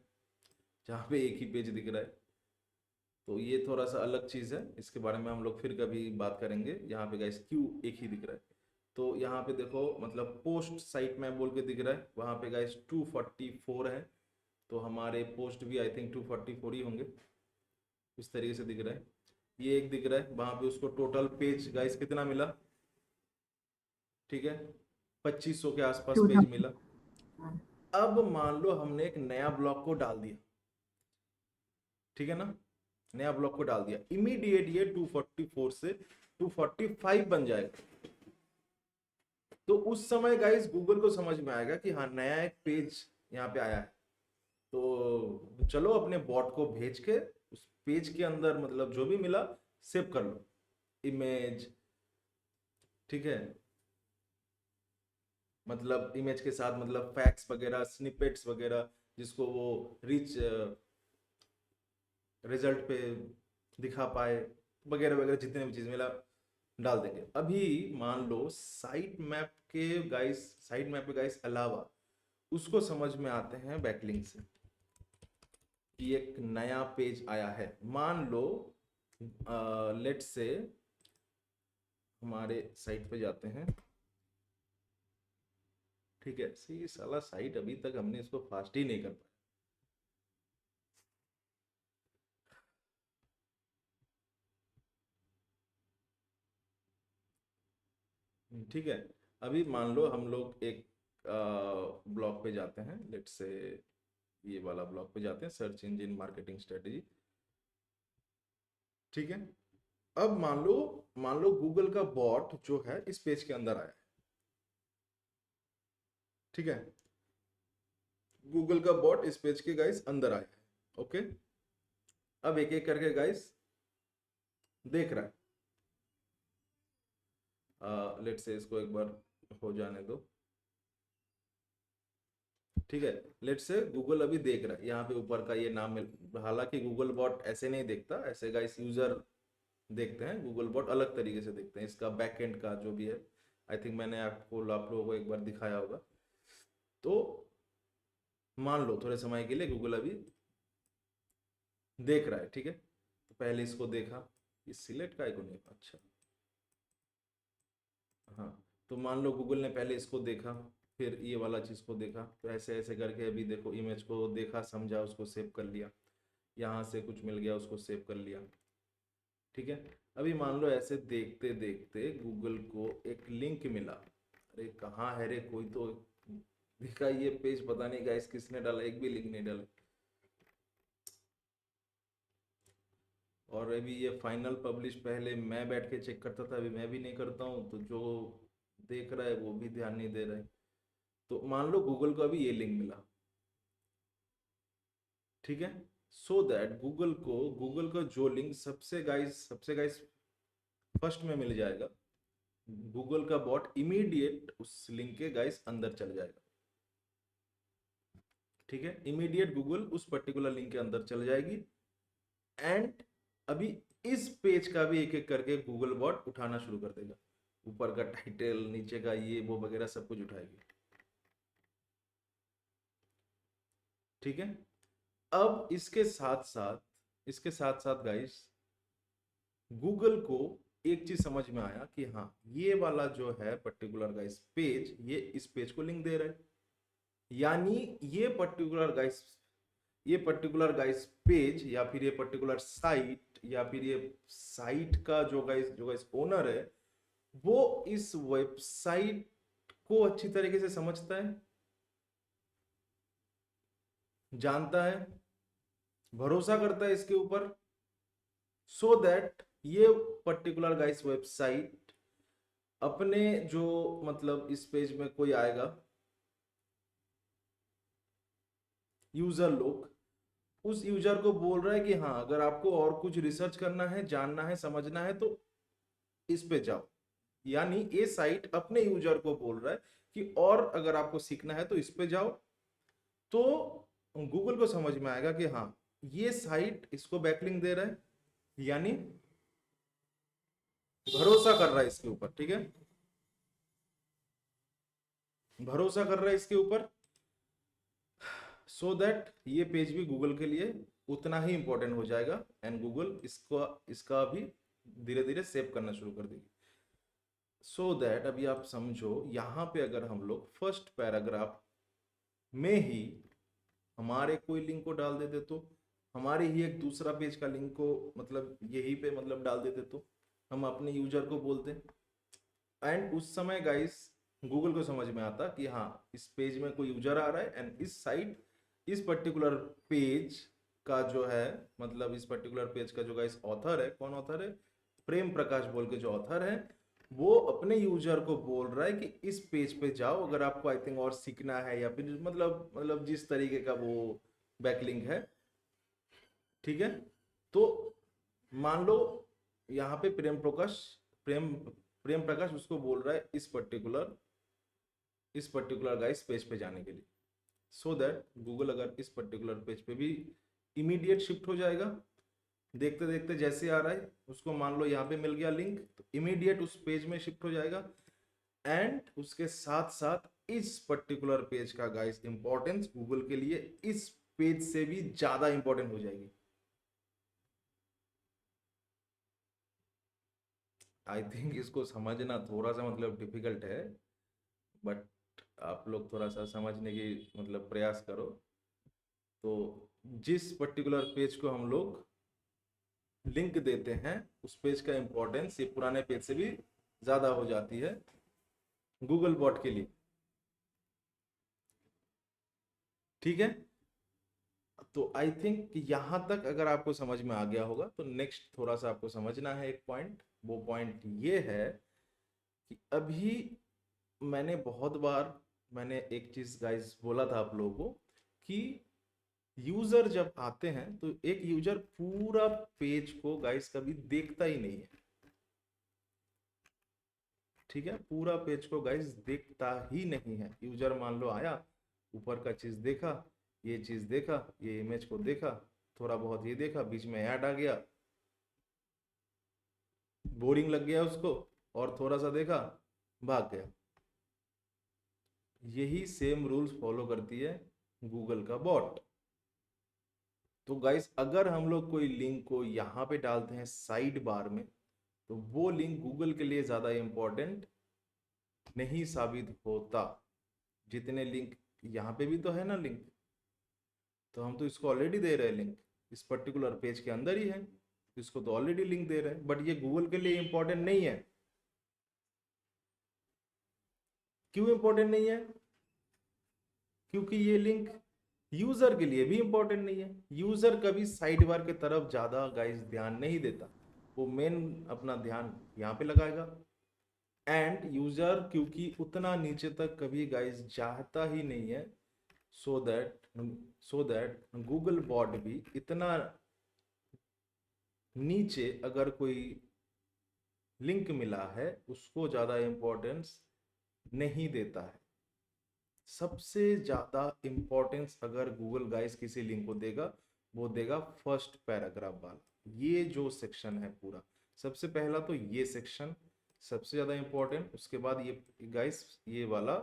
जहाँ पे एक ही पेज दिख रहा है। तो ये थोड़ा सा अलग चीज़ है, इसके बारे में हम लोग फिर कभी बात करेंगे। यहाँ पे गाइस क्यों एक ही दिख रहा है, तो यहाँ पे देखो मतलब पोस्ट साइट मैप बोल के दिख रहा है, वहाँ पे गाइस 244 है। तो हमारे पोस्ट भी आई थिंक 244 ही होंगे, इस तरीके से दिख रहा है। ये एक दिख रहा है, वहाँ पे उसको टोटल पेज गाइस कितना मिला? ठीक है, 2500 के आसपास पेज मिला। अब मान लो हमने एक नया ब्लॉक को डाल दिया, ठीक है ना, नया ब्लॉक को डाल दिया, इमीडिएट ये 244 से 245 बन जाएगा। तो उस समय गाइस गूगल को समझ में आएगा कि हाँ नया एक पेज यहाँ पे आया है। तो चलो अपने बॉट को भेज के उस पेज के अंदर मतलब जो भी मिला सेव कर लो, इमेज, ठीक है, मतलब इमेज के साथ मतलब फैक्ट्स वगैरह, स्निपेट्स वगैरह, जिसको वो रिच रिजल्ट पे दिखा पाए, वगैरह वगैरह, जितने भी चीज मिला डाल देंगे। अभी मान लो साइट मैप पे गाइस अलावा उसको समझ में आते हैं बैकलिंक से कि एक नया पेज आया है। मान लो लेट्स से हमारे साइट पे जाते हैं, ठीक है, सी साला साइट अभी तक हमने इसको फास्ट ही नहीं कर पाया। ठीक है, अभी मान लो हम लोग एक ब्लॉग पे जाते हैं, लेट्स से ये वाला ब्लॉग पे जाते हैं, सर्च इंजन मार्केटिंग स्ट्रेटेजी। ठीक है, अब मान लो गूगल का बॉट जो है इस पेज के अंदर आया है। ठीक है, गूगल का बॉट इस पेज के गाइस अंदर आया है। ओके, अब एक एक करके गाइस देख रहा है। लेट्स से इसको एक बार हो जाने दो। ठीक है, लेट्स से गूगल अभी देख रहा है, यहाँ पे ऊपर का ये नाम मिल, हालांकि गूगल बॉट ऐसे नहीं देखता, ऐसे गाइस यूजर देखते हैं, गूगल बॉट अलग तरीके से देखते हैं, इसका बैकएंड का जो भी है, आई थिंक मैंने आप लोगों को एक बार दिखाया होगा। तो मान लो थोड़े समय के लिए गूगल अभी देख रहा है। ठीक है, तो पहले इसको देखा, ये सिलेक्ट का आइकॉन है, अच्छा हाँ, तो मान लो गूगल ने पहले इसको देखा, फिर ये वाला चीज को देखा, तो ऐसे ऐसे करके अभी देखो इमेज को देखा, समझा, उसको सेव कर लिया, यहाँ से कुछ मिल गया उसको सेव कर लिया। ठीक है, अभी मान लो ऐसे देखते देखते गूगल को एक लिंक मिला, अरे कहाँ है रे, कोई तो देखा ये पेज, पता नहीं गाइस किसने डाला, एक भी लिंक नहीं डाला। और अभी ये फाइनल पब्लिश पहले मैं बैठ के चेक करता था, अभी मैं भी नहीं करता हूँ, तो जो देख रहा है वो भी ध्यान नहीं दे रहा है। तो मान लो गूगल को अभी ये लिंक मिला, ठीक है, सो दैट गूगल का जो लिंक सबसे गाइस फर्स्ट में मिल जाएगा, गूगल का बॉट इमीडिएट उस लिंक के गाइस अंदर चल जाएगा। ठीक है, इमीडिएट गूगल उस पर्टिकुलर लिंक के अंदर चल जाएगी, एंड अभी इस पेज का भी एक एक करके गूगल बॉट उठाना शुरू कर देगा, ऊपर का टाइटल, नीचे का ये वो वगैरह सब कुछ उठाएगी। ठीक है, अब इसके साथ साथ गाइस गूगल को एक चीज समझ में आया कि हाँ ये वाला जो है पर्टिकुलर गाइस पेज, ये इस पेज को लिंक दे रहा है, यानी ये पर्टिकुलर गाइस पेज या फिर ये पर्टिकुलर साइट या फिर ये साइट का जो गाइस ओनर है वो इस वेबसाइट को अच्छी तरीके से समझता है, जानता है, भरोसा करता है इसके ऊपर, सो दैट ये पर्टिकुलर गाइस वेबसाइट अपने जो मतलब इस पेज में कोई आएगा यूजर लोग, उस यूजर को बोल रहा है कि हाँ अगर आपको और कुछ रिसर्च करना है, जानना है, समझना है तो इस पे जाओ। यानी ये साइट अपने यूजर को बोल रहा है कि और अगर आपको सीखना है तो इस पे जाओ। तो गूगल को समझ में आएगा कि हाँ ये साइट इसको बैकलिंक दे रहा है, यानी भरोसा कर रहा है इसके ऊपर, ठीक है, भरोसा कर रहा है इसके ऊपर, सो दैट ये पेज भी गूगल के लिए उतना ही इंपॉर्टेंट हो जाएगा एंड गूगल इसका भी धीरे धीरे सेव करना शुरू कर देगी। सो दैट अभी आप समझो यहाँ पे अगर हम लोग फर्स्ट पैराग्राफ में ही हमारे कोई लिंक को डाल देते तो, हमारे ही एक दूसरा पेज का लिंक को मतलब यही पे मतलब डाल देते तो हम अपने यूजर को बोलते, एंड उस समय गाइस गूगल को समझ में आता कि हाँ इस पेज में कोई यूजर आ रहा है एंड इस पर्टिकुलर पेज का जो है मतलब इस पर्टिकुलर पेज का जो गाइस ऑथर है, कौन ऑथर है, प्रेम प्रकाश बोल के जो ऑथर है, वो अपने यूजर को बोल रहा है कि इस पेज पे जाओ अगर आपको आई थिंक और सीखना है या फिर मतलब जिस तरीके का वो बैकलिंक है, ठीक है। तो मान लो यहाँ पे प्रेम प्रकाश उसको बोल रहा है इस पर्टिकुलर गाइस पेज पे जाने के लिए, सो दैट गूगल अगर इस पर्टिकुलर पेज पे भी इमीडिएट शिफ्ट हो जाएगा, देखते देखते जैसे आ रहा है उसको मान लो यहाँ पे मिल गया लिंक तो इमीडिएट उस पेज में शिफ्ट हो जाएगा, एंड उसके साथ साथ इस पर्टिकुलर पेज का गाइस इंपॉर्टेंस गूगल के लिए इस पेज से भी ज्यादा इंपॉर्टेंट हो जाएगी। आई थिंक इसको समझना थोड़ा सा मतलब डिफिकल्ट है, बट आप लोग थोड़ा सा समझने की मतलब प्रयास करो। तो जिस पर्टिकुलर पेज को हम लोग लिंक देते हैं उस पेज का इंपॉर्टेंस ये पुराने पेज से भी ज्यादा हो जाती है गूगल बॉट के लिए, ठीक है। तो आई थिंक यहां तक अगर आपको समझ में आ गया होगा तो नेक्स्ट थोड़ा सा आपको समझना है एक पॉइंट, वो पॉइंट ये है कि अभी मैंने एक चीज गाइस बोला था आप लोगों को कि यूजर जब आते हैं तो एक यूजर पूरा पेज को गाइस कभी देखता ही नहीं है, ठीक है, पूरा पेज को गाइस देखता ही नहीं है। यूजर मान लो आया, ऊपर का चीज देखा, ये चीज देखा, ये इमेज को देखा, थोड़ा बहुत ये देखा, बीच में ऐड आ गया, बोरिंग लग गया उसको, और थोड़ा सा देखा, भाग गया। यही सेम रूल्स फॉलो करती है गूगल का बॉट। तो गाइस अगर हम लोग कोई लिंक को यहाँ पे डालते हैं साइड बार में तो वो लिंक गूगल के लिए ज्यादा इंपॉर्टेंट नहीं साबित होता। जितने लिंक यहाँ पे भी तो है ना लिंक, तो हम तो इसको ऑलरेडी दे रहे हैं लिंक, इस पर्टिकुलर पेज के अंदर ही है, इसको तो ऑलरेडी लिंक दे रहे हैं, बट ये गूगल के लिए इंपॉर्टेंट नहीं है। क्यों इंपॉर्टेंट नहीं है? क्योंकि ये लिंक यूजर के लिए भी इंपॉर्टेंट नहीं है। यूजर कभी साइड बार के तरफ ज्यादा गाइस ध्यान नहीं देता, वो मेन अपना ध्यान यहाँ पे लगाएगा, एंड यूजर क्योंकि उतना नीचे तक कभी गाइस जाता ही नहीं है, सो दैट गूगल बॉट भी इतना नीचे अगर कोई लिंक मिला है उसको ज्यादा इंपॉर्टेंस नहीं देता है। सबसे ज्यादा इंपॉर्टेंस अगर गूगल गाइस किसी लिंक को देगा वो देगा फर्स्ट पैराग्राफ वाला, ये जो सेक्शन है पूरा, सबसे पहला तो ये सेक्शन सबसे ज्यादा इंपॉर्टेंट, उसके बाद ये गाइस ये वाला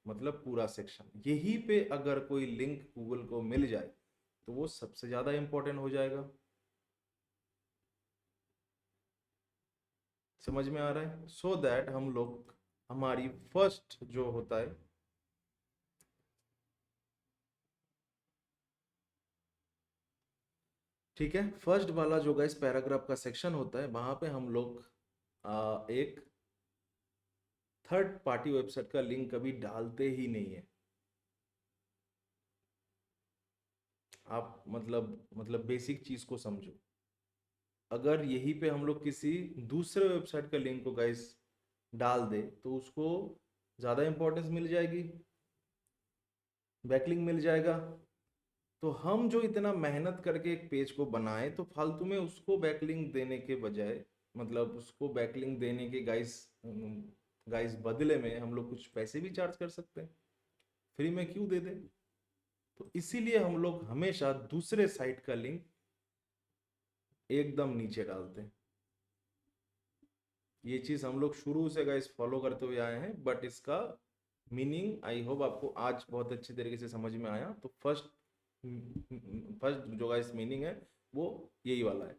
मतलब पूरा सेक्शन, यही पे अगर कोई लिंक गूगल को मिल जाए तो वो सबसे ज्यादा इंपॉर्टेंट हो जाएगा। समझ में आ रहा है? सो दैट हम लोग हमारी फर्स्ट जो होता है, ठीक है, फर्स्ट वाला जो गाइस पैराग्राफ का सेक्शन होता है, वहां पे हम लोग एक थर्ड पार्टी वेबसाइट का लिंक कभी डालते ही नहीं है। आप मतलब बेसिक चीज को समझो। अगर यहीं पे हम लोग किसी दूसरे वेबसाइट का लिंक को गाइस डाल दे तो उसको ज़्यादा इंपॉर्टेंस मिल जाएगी, बैकलिंक मिल जाएगा। तो हम जो इतना मेहनत करके एक पेज को बनाए, तो फालतू में उसको बैकलिंक देने के बजाय, मतलब उसको बैकलिंक देने के गाइस बदले में हम लोग कुछ पैसे भी चार्ज कर सकते हैं, फ्री में क्यों दे दें? तो इसीलिए हम लोग हमेशा दूसरे साइट का लिंक एकदम नीचे डालते हैं। ये चीज हम लोग शुरू से गाइस फॉलो करते हुए आए हैं, बट इसका मीनिंग आई होप आपको आज बहुत अच्छे तरीके से समझ में आया। तो फर्स्ट फर्स्ट जो गाइस मीनिंग है वो यही वाला है।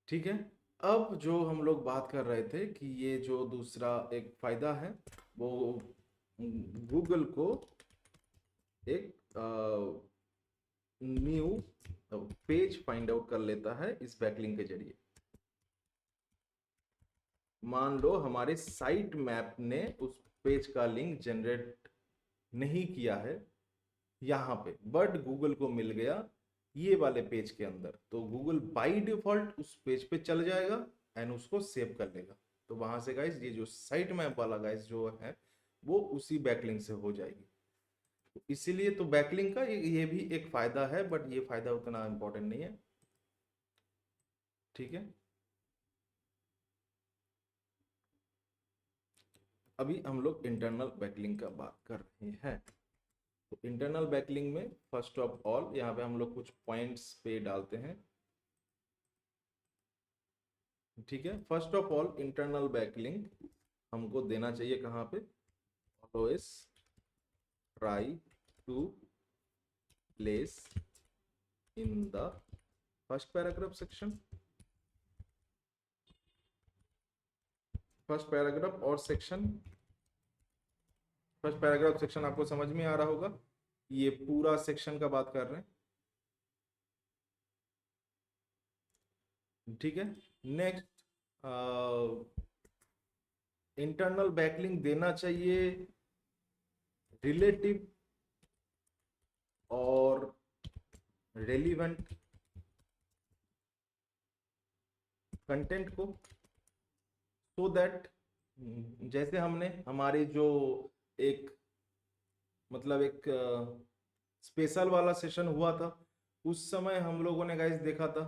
ठीक है, अब जो हम लोग बात कर रहे थे कि ये जो दूसरा एक फायदा है वो गूगल को एक न्यू पेज फाइंड आउट कर लेता है इस बैकलिंक के जरिए। मान लो हमारे साइट मैप ने उस पेज का लिंक जनरेट नहीं किया है यहाँ पे, बट गूगल को मिल गया ये वाले पेज के अंदर, तो गूगल बाय डिफॉल्ट उस पेज पे चल जाएगा एंड उसको सेव कर लेगा। तो वहां से गाइस ये जो साइट मैप वाला गाइस जो है वो उसी बैकलिंक से हो जाएगी। इसीलिए तो बैकलिंक का ये भी एक फायदा है, बट ये फायदा उतना इंपॉर्टेंट नहीं है। ठीक है, अभी हम लोग इंटरनल बैकलिंक का बात कर रहे हैं। तो इंटरनल बैकलिंक में फर्स्ट ऑफ ऑल यहाँ पे हम लोग कुछ पॉइंट्स पे डालते हैं। ठीक है, first of all internal backlink हमको देना चाहिए कहाँ पे? Always try to place in the first paragraph section, first paragraph और सेक्शन। फर्स्ट पैराग्राफ सेक्शन आपको समझ में आ रहा होगा, ये पूरा सेक्शन का बात कर रहे हैं। ठीक है, नेक्स्ट इंटरनल बैकलिंक देना चाहिए रिलेटिव और रेलिवेंट कंटेंट को, सो दैट जैसे हमने हमारे जो एक मतलब एक स्पेशल वाला सेशन हुआ था, उस समय हम लोगों ने गाइस देखा था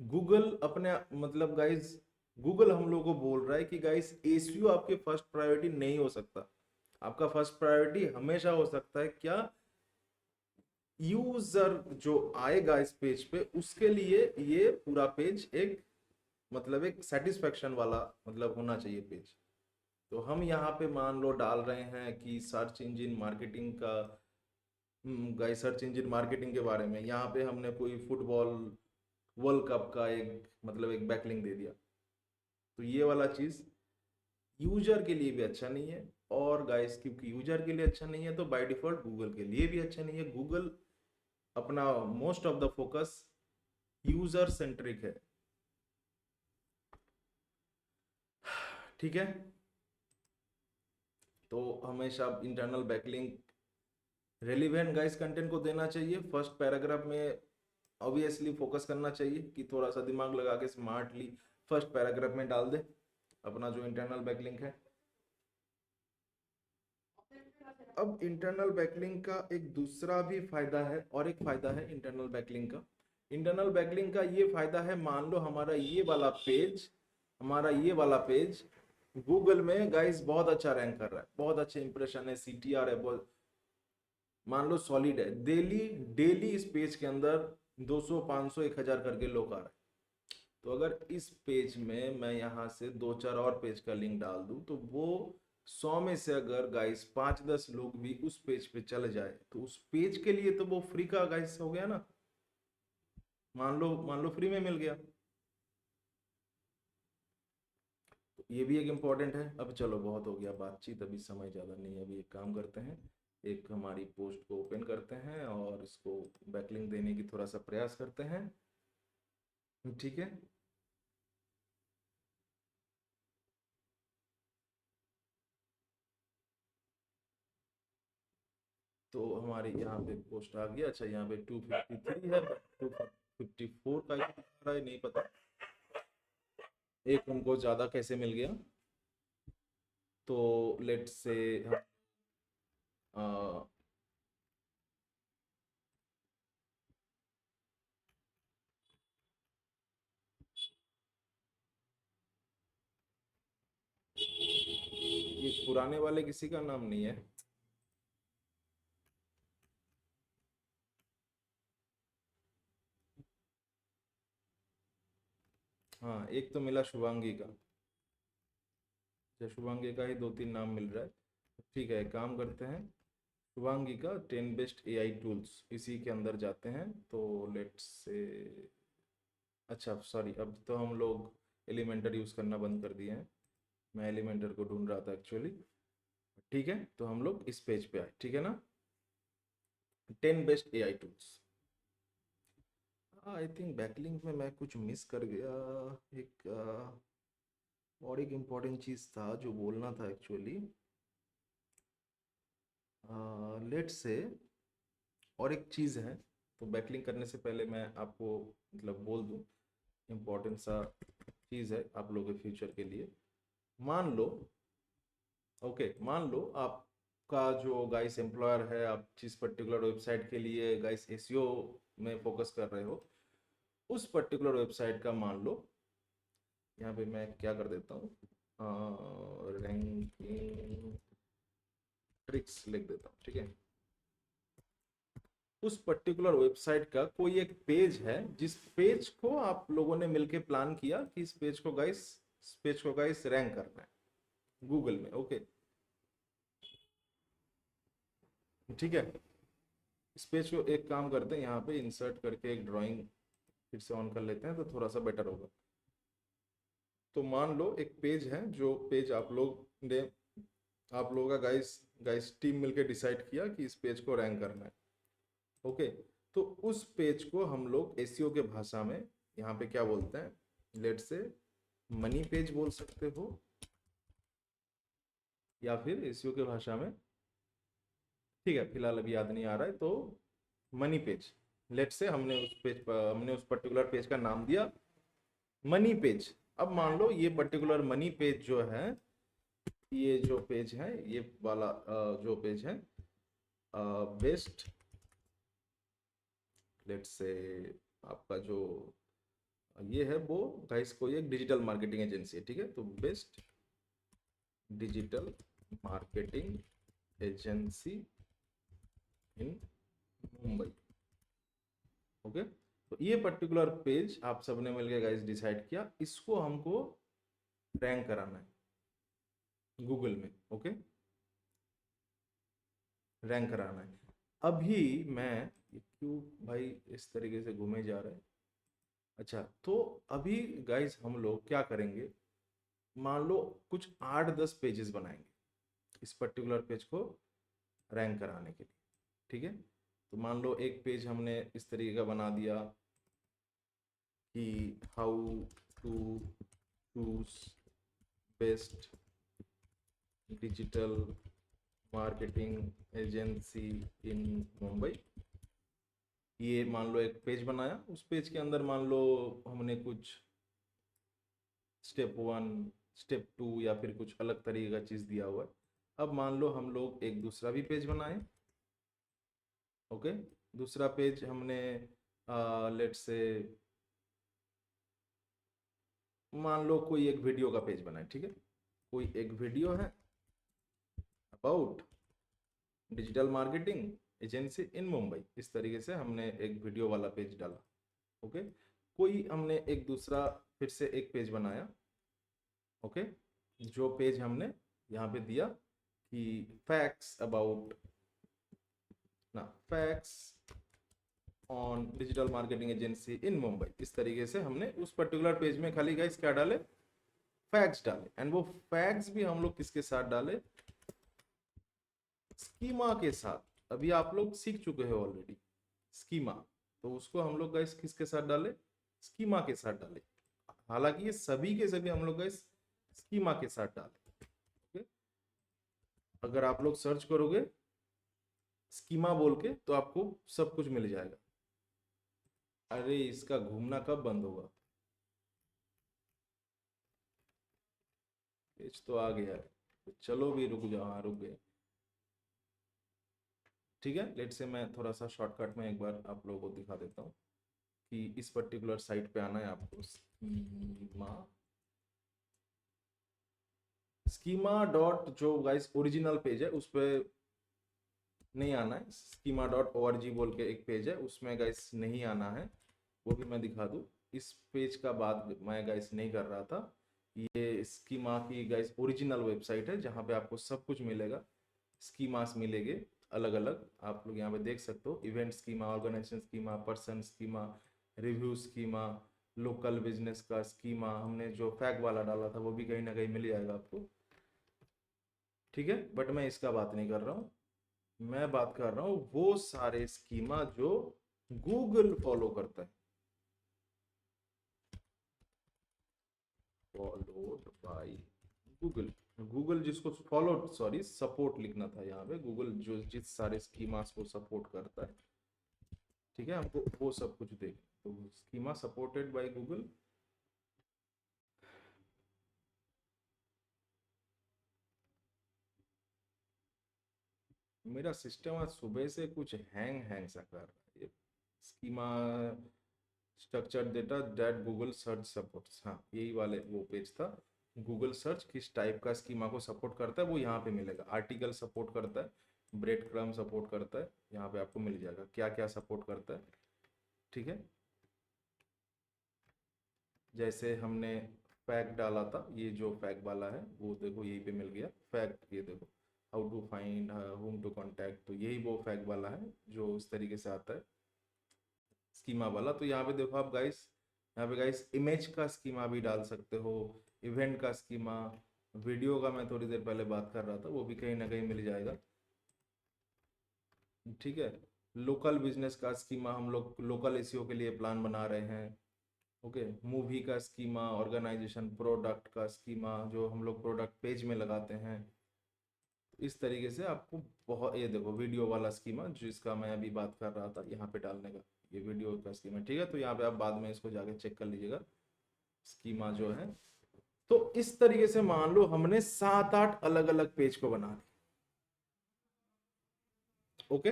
गूगल अपने मतलब गाइस गूगल हम लोगों को बोल रहा है कि गाइस एसईओ आपके फर्स्ट प्रायोरिटी नहीं हो सकता। आपका फर्स्ट प्रायोरिटी हमेशा हो सकता है क्या? यूजर जो आएगा इस पेज पे उसके लिए ये पूरा पेज एक मतलब एक सेटिस्फेक्शन वाला मतलब होना चाहिए पेज। तो हम यहाँ पे मान लो डाल रहे हैं कि सर्च इंजन मार्केटिंग का गाइस, सर्च इंजन मार्केटिंग के बारे में यहाँ पे हमने कोई फुटबॉल वर्ल्ड कप का एक मतलब एक बैकलिंक दे दिया, तो ये वाला चीज यूजर के लिए भी अच्छा नहीं है। और गाइस क्योंकि यूजर के लिए अच्छा नहीं है तो बाय डिफॉल्ट गूगल के लिए भी अच्छा नहीं है। गूगल अपना most of the focus user centric है। ठीक है, तो हमेशा internal backlink relevant guys content को देना चाहिए। फर्स्ट पैराग्राफ में ऑब्वियसली फोकस करना चाहिए कि थोड़ा सा दिमाग लगा के स्मार्टली फर्स्ट पैराग्राफ में डाल दे अपना जो इंटरनल बैकलिंक है। अब इंटरनल बैकलिंक का एक दूसरा भी फायदा है, और एक फायदा है इंटरनल बैकलिंक का। इंटरनल बैकलिंक का ये फायदा है, मान लो हमारा ये वाला पेज गूगल में गाइस बहुत अच्छा रैंक कर रहा है, बहुत अच्छे इंप्रेशन है, सीटीआर है, बहुत मान लो सॉलिड है, डेली डेली इस पेज के अंदर 200 500 1000 करके लोग आ रहे हैं। तो अगर इस पेज में मैं यहाँ से 2-4 और पेज का लिंक डाल दूं तो वो 100 में से अगर गाइस 5-10 लोग भी उस पेज पे चले जाए तो उस पेज के लिए तो वो फ्री का गाइस हो गया ना। मान लो फ्री में मिल गया, तो ये भी एक इम्पॉर्टेंट है। अब चलो बहुत हो गया बातचीत, अभी समय ज़्यादा नहीं है। अभी एक काम करते हैं, एक हमारी पोस्ट को ओपन करते हैं और इसको बैकलिंक देने की थोड़ा सा प्रयास करते हैं, ठीक है। तो हमारी यहाँ पे पोस्ट आ गया। अच्छा, यहाँ पे 253 है, 254 का ही दिखा रहा है, नहीं पता एक हमको ज़्यादा कैसे मिल गया। तो लेट्स से हम ये पुराने वाले किसी का नाम नहीं है। हाँ, एक तो मिला शुभांगी का, अच्छा शुभांगी का ही 2-3 नाम मिल रहा है। ठीक है, एक काम करते हैं, शुभांगी का 10 बेस्ट एआई टूल्स, इसी के अंदर जाते हैं। तो लेट्स से, अच्छा सॉरी, अब तो हम लोग एलिमेंटर यूज़ करना बंद कर दिए हैं। मैं एलिमेंटर को ढूंढ रहा था एक्चुअली। ठीक है, तो हम लोग इस पेज पे आए, ठीक है ना, 10 best AI tools. I think backlink में मैं कुछ मिस कर गया, एक और एक इम्पॉर्टेंट चीज़ था जो बोलना था एक्चुअली। लेट्स से और एक चीज़ है, तो बैकलिंक करने से पहले मैं आपको मतलब बोल दूं, इम्पोर्टेंट सा चीज़ है आप लोगों के फ्यूचर के लिए। मान लो, ओके, मान लो आपका जो गाइस एम्प्लॉयर है, आप जिस पर्टिकुलर वेबसाइट के लिए गाइस एसईओ में फोकस कर रहे हो, उस पर्टिकुलर वेबसाइट का मान लो, यहाँ पे मैं क्या कर देता हूँ, रैंकिंग ट्रिक्स लिख देता हूँ, ठीक है। उस पर्टिकुलर वेबसाइट का कोई एक पेज है, जिस पेज को आप लोगों ने मिलके प्लान किया कि इस पेज को गाइस रैंक करना है गूगल में, ओके, ठीक है। इस पेज को एक काम करते हैं, यहाँ पे इंसर्ट करके एक ड्राइंग फिर से ऑन कर लेते हैं, तो थोड़ा सा बेटर होगा। तो मान लो एक पेज है, जो पेज आप लोगों का गाइस गाइस टीम मिलके डिसाइड किया कि इस पेज को रैंक करना है, ओके। तो उस पेज को हम लोग एसईओ के भाषा में यहाँ पे क्या बोलते हैं, लेट से मनी पेज बोल सकते हो, या फिर एसईओ के भाषा में, ठीक है फिलहाल अभी याद नहीं आ रहा है, तो मनी पेज। लेट से हमने उस पर्टिकुलर पेज का नाम दिया मनी पेज। अब मान लो ये पर्टिकुलर मनी पेज जो है, ये जो पेज है, ये वाला जो पेज है बेस्ट, लेट से आपका जो ये है वो गाइस कोई एक डिजिटल मार्केटिंग एजेंसी है, ठीक है। तो best digital marketing agency in Mumbai, okay. तो ये पर्टिकुलर पेज आप सबने मिलकर गाइस डिसाइड किया, इसको हमको रैंक कराना है गूगल में, ओके, रैंक कराना है। अभी मैं, ये क्यों भाई इस तरीके से घूमे जा रहे हैं। अच्छा, तो अभी गाइस हम लोग क्या करेंगे, मान लो कुछ 8-10 पेजेस बनाएंगे इस पर्टिकुलर पेज को रैंक कराने के लिए, ठीक है। तो मान लो एक पेज हमने इस तरीके का बना दिया कि how to choose best digital marketing agency in Mumbai. ये मान लो एक पेज बनाया, उस पेज के अंदर मान लो हमने कुछ स्टेप 1 स्टेप 2 या फिर कुछ अलग तरीके का चीज़ दिया हुआ है। अब मान लो हम लोग एक दूसरा भी पेज बनाए, ओके। दूसरा पेज हमने लेट से मान लो कोई एक वीडियो का पेज बनाए, ठीक है। कोई एक वीडियो है about digital marketing agency in Mumbai, इस तरीके से हमने एक वीडियो वाला पेज डाला, ओके। कोई हमने एक दूसरा फिर से एक पेज बनाया, ओके, जो पेज हमने यहाँ पे दिया कि फैक्ट्स अबाउट ना facts on digital marketing agency in Mumbai. इस तरीके से हमने उस पर्टिकुलर पेज में खाली गाइस क्या डाले, फैक्ट्स डाले। एंड वो फैक्ट्स भी हम लोग किसके साथ डाले, स्कीमा के साथ। अभी आप लोग सीख चुके हो ऑलरेडी स्कीमा, तो उसको हम लोग गाइस किसके साथ डाले, स्कीमा के साथ डाले। हालांकि ये सभी के सभी हम लोग गाइस स्कीमा के साथ डाले। ओके, अगर आप लोग सर्च करोगे स्कीमा बोल के तो आपको सब कुछ मिल जाएगा। अरे इसका घूमना कब बंद होगा, पेज तो आ गया है, तो चलो भी रुक जाओ, हाँ रुक गए। ठीक है, लेट से मैं थोड़ा सा शॉर्टकट में एक बार आप लोगों को दिखा देता हूँ कि इस पर्टिकुलर साइट पे आना है आपको। स्कीमा डॉट जो गाइस ओरिजिनल पेज है उस पर नहीं आना है। स्कीमा डॉट ORG बोल के एक पेज है, उसमें गाइस नहीं आना है, वो भी मैं दिखा दूँ। इस पेज का बात मैं गाइस नहीं कर रहा था, ये स्कीमा की गाइस ओरिजिनल वेबसाइट है जहाँ पे आपको सब कुछ मिलेगा। स्कीमास मिलेंगे अलग अलग, आप लोग यहाँ पे देख सकते हो। Event schema, organisation schema, person schema, review schema, local business का स्कीमा। हमने जो फैग वाला डाला था वो भी कहीं ना कहीं मिल जाएगा आपको। ठीक है, बट मैं इसका बात नहीं कर रहा हूँ, मैं बात कर रहा हूँ वो सारे स्कीमा जो गूगल फॉलो करता है। फॉलोड बाय गूगल, गूगल जिसको फॉलो, सॉरी सपोर्ट लिखना था यहाँ पे। गूगल जो जिस सारे स्कीमास को सपोर्ट करता है, ठीक है, हमको वो सब कुछ देख। तो स्कीमा सपोर्टेड बाय गूगल। मेरा सिस्टम आज सुबह से कुछ हैंग हैंग सा कर रहा है। ये schema structure data that Google search supports, हाँ यही वाले वो पेज था। गूगल सर्च किस टाइप का स्कीमा को सपोर्ट करता है वो यहाँ पे मिलेगा। आर्टिकल सपोर्ट करता है, ब्रेड क्रम्ब सपोर्ट करता है, यहाँ पे आपको मिल जाएगा क्या क्या सपोर्ट करता है। ठीक है, जैसे हमने फैक्ट डाला था, ये जो फैक्ट वाला है वो देखो यहीं पे मिल गया फैक्ट। ये देखो how to find home to contact, तो यही वो फैक्ट वाला है जो इस तरीके से आता है स्कीमा वाला। तो यहाँ पे देखो आप गाइस, यहाँ पे गाइस इमेज का स्कीमा भी डाल सकते हो, इवेंट का स्कीमा, वीडियो का मैं थोड़ी देर पहले बात कर रहा था वो भी कहीं ना कहीं मिल जाएगा। ठीक है, लोकल बिजनेस का स्कीमा, हम लोग लोकल एसईओ के लिए प्लान बना रहे हैं। ओके, मूवी का स्कीमा, ऑर्गेनाइजेशन, प्रोडक्ट का स्कीमा जो हम लोग प्रोडक्ट पेज में लगाते हैं। इस तरीके से आपको बहुत, ये देखो वीडियो वाला स्कीमा जिसका मैं अभी बात कर रहा था यहाँ पे डालने का, ये वीडियो का स्कीमा। ठीक है, तो यहाँ पे आप बाद में इसको जाके चेक कर लीजिएगा स्कीमा जो है। तो इस तरीके से मान लो हमने 7-8 अलग अलग पेज को बना लिया। ओके,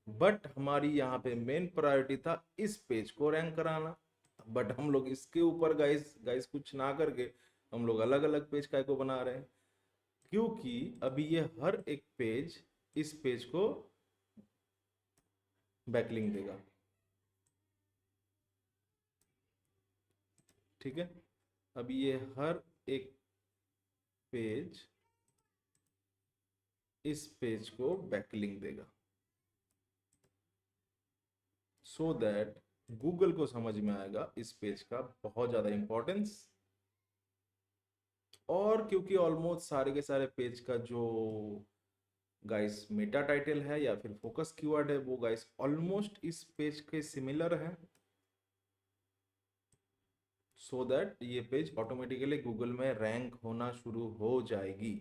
बट हमारी यहाँ पे मेन प्रायोरिटी था इस पेज को रैंक कराना। बट हम लोग इसके ऊपर गाइस गाइस कुछ ना करके हम लोग अलग अलग पेज काय को बना रहे हैं, क्योंकि अभी ये हर एक पेज इस पेज को बैकलिंक देगा। ठीक है, अभी ये हर एक पेज इस पेज को बैकलिंक देगा, सो दैट गूगल को समझ में आएगा इस पेज का बहुत ज़्यादा इंपॉर्टेंस। और क्योंकि ऑलमोस्ट सारे के सारे पेज का जो गाइस मेटा टाइटल है या फिर फोकस कीवर्ड है वो गाइस ऑलमोस्ट इस पेज के सिमिलर है, सो दैट ये पेज ऑटोमेटिकली गूगल में रैंक होना शुरू हो जाएगी।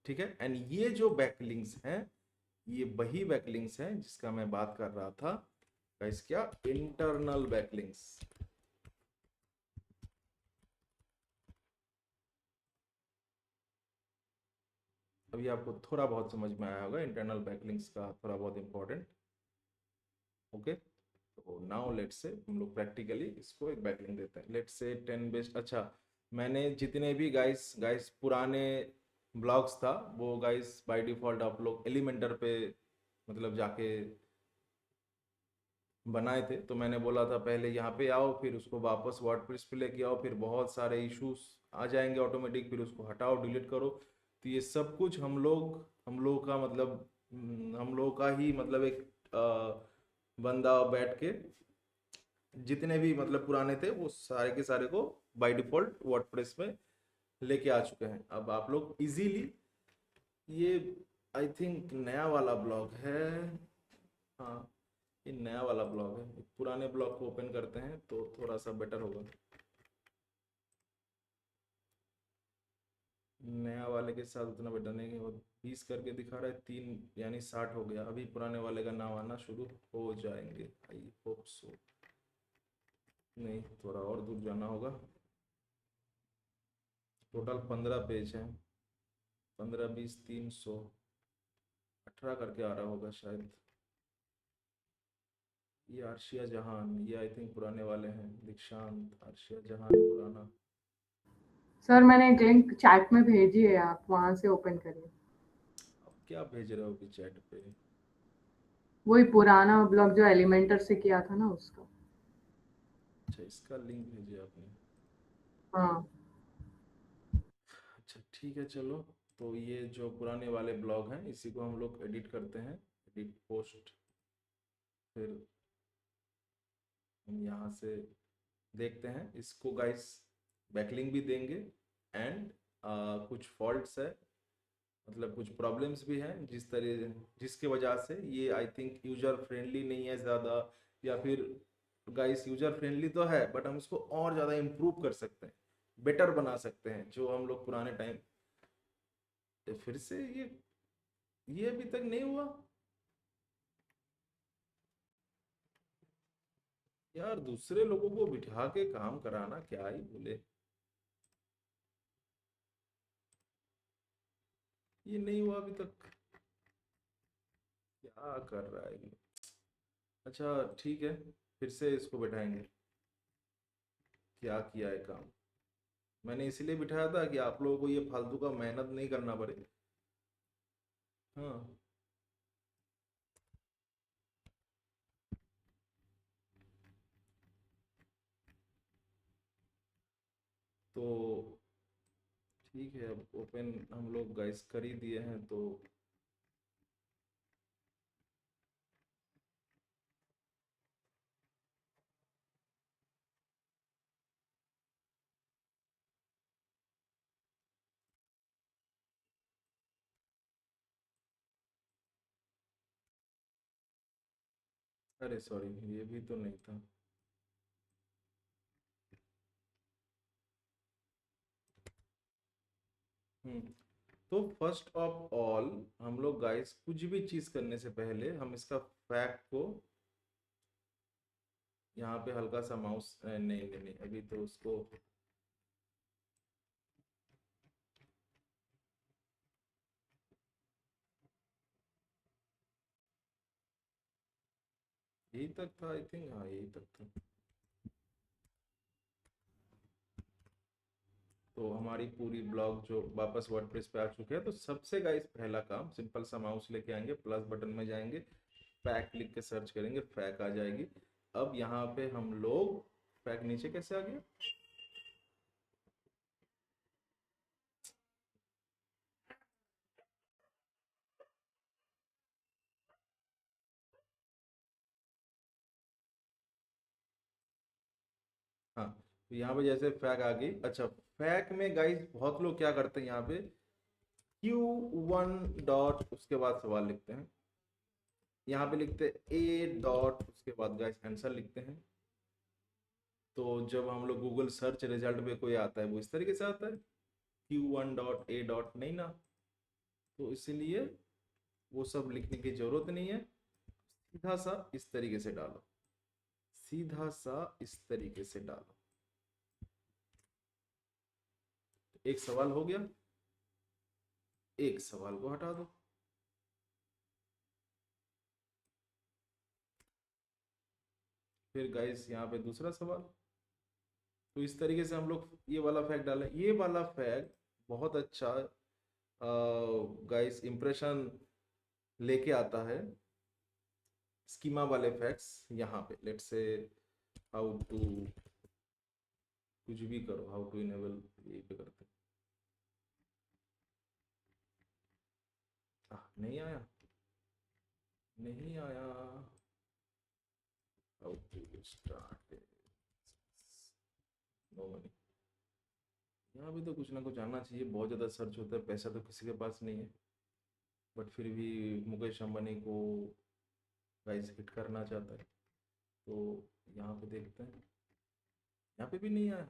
ठीक है, एंड ये जो बैकलिंक्स हैं ये वही बैकलिंक्स हैं जिसका मैं बात कर रहा था गाइस, क्या इंटरनल बैकलिंक्स। अभी आपको थोड़ा बहुत समझ में आया होगा इंटरनल बैकलिंक्स का थोड़ा बहुत इंपॉर्टेंट। ओके, तो नाउ लेट्स से हम लोग प्रैक्टिकली इसको एक बैकलिंक देते हैं। Let's say 10 best. अच्छा, मैंने जितने भी गाइस गाइस पुराने ब्लॉग्स था वो गाइस बाय डिफॉल्ट आप लोग एलिमेंटर पे मतलब जाके बनाए थे। तो मैंने बोला था पहले यहाँ पे आओ, फिर उसको वापस वर्डप्रेस पे लेके आओ, फिर बहुत सारे इश्यूज आ जाएंगे ऑटोमेटिक, फिर उसको हटाओ डिलीट करो। तो ये सब कुछ हम लोग का मतलब हम लोगों का ही मतलब एक बंदा बैठ के जितने भी मतलब पुराने थे वो सारे के सारे को बाय डिफॉल्ट वर्डप्रेस में लेके आ चुके हैं। अब आप लोग इजीली ये आई थिंक नया वाला ब्लॉग है। हाँ, ये नया वाला ब्लॉग है। पुराने ब्लॉग को ओपन करते हैं तो थोड़ा सा बेटर होगा। नया वाले के साथ उतना बेटर नहीं है। 20 करके दिखा रहा है, 3 यानी 60 हो गया। अभी पुराने वाले का नाम आना शुरू हो जाएंगे, आई होप सो। नहीं, थोड़ा और दूर जाना होगा। टोटल 15 पेज हैं। 15 20 300 18 करके आ रहा होगा शायद। ये आरशिया जहान, ये आई थिंक पुराने वाले हैं। दीक्षांत, आरशिया जहान पुराना। सर मैंने एक लिंक चैट में भेजी है, आप वहां से ओपन करिए। अब क्या भेज रहे हो कि चैट पे? वही पुराना ब्लॉग जो एलिमेंटर से किया था ना, उसका। अच्छा, इसका लिंक भेजे आपने? हाँ अच्छा ठीक है, चलो। तो ये जो पुराने वाले ब्लॉग हैं इसी को हम लोग एडिट करते हैं, एडिट पोस्ट। फिर हम यहाँ से देखते हैं इसको गाइस। बैकलिंक भी देंगे एंड कुछ फॉल्ट्स है, मतलब कुछ प्रॉब्लम्स भी हैं जिसके वजह से ये आई थिंक यूजर फ्रेंडली नहीं है ज़्यादा। या फिर गाइस यूजर फ्रेंडली तो है बट हम इसको और ज़्यादा इम्प्रूव कर सकते हैं, बेटर बना सकते हैं। जो हम लोग पुराने टाइम, फिर से ये अभी तक नहीं हुआ यार। दूसरे लोगों को बिठा के काम कराना क्या ही बोले। ये नहीं हुआ अभी तक, क्या कर रहा है ये? अच्छा ठीक है, फिर से इसको बैठाएंगे। क्या किया है काम? मैंने इसीलिए बिठाया था कि आप लोगों को ये फालतू का मेहनत नहीं करना पड़े। हाँ, तो ठीक है, अब ओपन हम लोग गाइस कर ही दिए हैं तो अरे सॉरी, ये भी तो नहीं था। हम्म तो फर्स्ट ऑफ ऑल हम लोग गाइस कुछ भी चीज करने से पहले हम इसका फैक्ट को यहाँ पे हल्का सा माउस, नहीं नहीं नहीं, अभी तो उसको यही तक था आई थिंक। हाँ, यही तक था। तो हमारी पूरी ब्लॉग जो वापस वर्डप्रेस पे आ चुके हैं। तो सबसे गाइस पहला काम, सिंपल सा माउस लेके आएंगे, प्लस बटन में जाएंगे, फैक लिख के सर्च करेंगे, फैक आ जाएगी। अब यहाँ पे हम लोग, फैक नीचे कैसे आ गया? हाँ, तो यहाँ पे जैसे फैक आ गई। अच्छा, फैक में गाइस बहुत लोग क्या करते हैं, यहाँ पे Q1 डॉट उसके बाद सवाल लिखते हैं। यहाँ पे लिखते हैं A डॉट उसके बाद गाइस आंसर लिखते हैं। तो जब हम लोग गूगल सर्च रिजल्ट में कोई आता है वो इस तरीके से आता है, Q1 डॉट A डॉट, नहीं ना। तो इसीलिए वो सब लिखने की जरूरत नहीं है। सीधा सा इस तरीके से डालो, सीधा सा इस तरीके से डालो। एक सवाल हो गया, एक सवाल को हटा दो। फिर गाइस यहाँ पे दूसरा सवाल। तो इस तरीके से हम लोग ये वाला फैक्ट डालें। ये वाला फैक्ट बहुत अच्छा गाइस इंप्रेशन लेके आता है। स्कीमा वाले फैक्ट्स यहाँ पे लेट्स से हाउ टू, कुछ भी करो, हाउ टू इनेबल, यही पे करते हैं। नहीं आया। नहीं आया। How to start, no money. यहाँ भी तो कुछ ना कुछ आना चाहिए, बहुत ज़्यादा सर्च होता है, पैसा तो किसी के पास नहीं है, बट फिर भी मुकेश अंबानी को गाइस हिट करना चाहता है। तो यहाँ पे देखते हैं, यहाँ पे भी नहीं आया।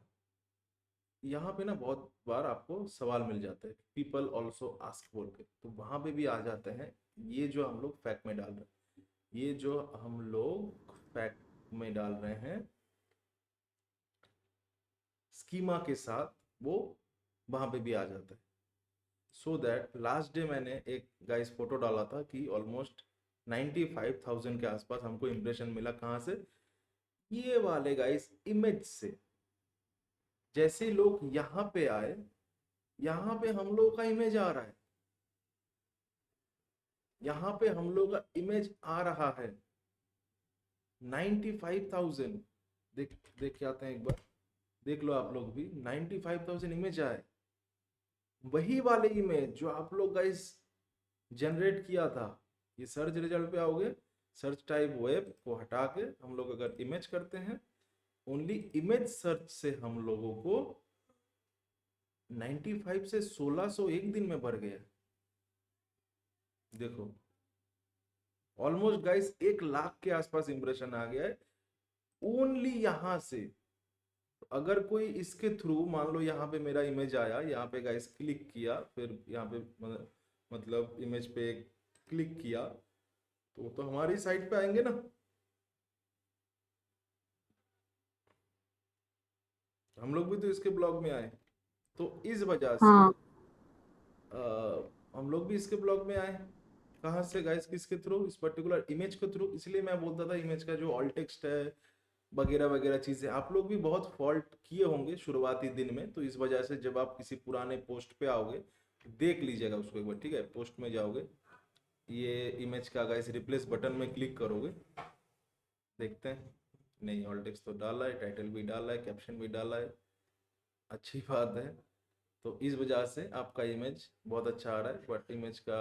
यहाँ पे ना बहुत बार आपको सवाल मिल जाता है, पीपल ऑल्सो आस्क बोल के, तो वहाँ पे भी आ जाते हैं। ये जो हम लोग फैक्ट में डाल रहे हैं, ये जो हम लोग फैक्ट में डाल रहे हैं स्कीमा के साथ, वो वहाँ पे भी आ जाता है। सो दैट लास्ट डे मैंने एक गाइस फोटो डाला था कि ऑलमोस्ट 95,000 के आसपास हमको इंप्रेशन मिला। कहाँ से? ये वाले गाइस इमेज से। जैसे लोग यहाँ पे आए, यहाँ पे हम लोग का इमेज आ रहा है, यहाँ पे हम लोग का इमेज आ रहा है 95,000। देख देख के आते हैं एक बार, देख लो आप लोग भी, 95,000 इमेज आए। वही वाले इमेज जो आप लोग गाइस जनरेट किया था, ये सर्च रिजल्ट पे आओगे, सर्च टाइप वेब को हटा के हम लोग अगर इमेज करते हैं, ओनली इमेज सर्च से हम लोगों को 95 से 1600 एक दिन में बढ़ गया। देखो ऑलमोस्ट गाइस 1 लाख के आसपास इंप्रेशन आ गया है ओनली यहाँ से। अगर कोई इसके थ्रू, मान लो यहाँ पे मेरा इमेज आया, यहाँ पे गाइस क्लिक किया, फिर यहाँ पे मतलब इमेज पे क्लिक किया, तो हमारी साइट पे आएंगे ना। हम लोग भी तो इसके ब्लॉग में आए, तो इस वजह से हाँ हम लोग भी इसके ब्लॉग में आए। कहाँ से गाइस? किसके थ्रू? इस पर्टिकुलर इमेज के थ्रू। इसलिए मैं बोलता था इमेज का जो ऑल टेक्स्ट है वगैरह वगैरह चीजें, आप लोग भी बहुत फॉल्ट किए होंगे शुरुआती दिन में, तो इस वजह से जब आप किसी पुराने पोस्ट पे आओगे, देख लीजिएगा उसको एक बार, ठीक है? पोस्ट में जाओगे, ये इमेज का गाइस रिप्लेस बटन में क्लिक करोगे, देखते हैं। नहीं, ऑल टेक्स्ट तो डाला है, टाइटल भी डाला है, कैप्शन भी डाला है, अच्छी बात है। तो इस वजह से आपका इमेज बहुत अच्छा आ रहा है। बट इमेज का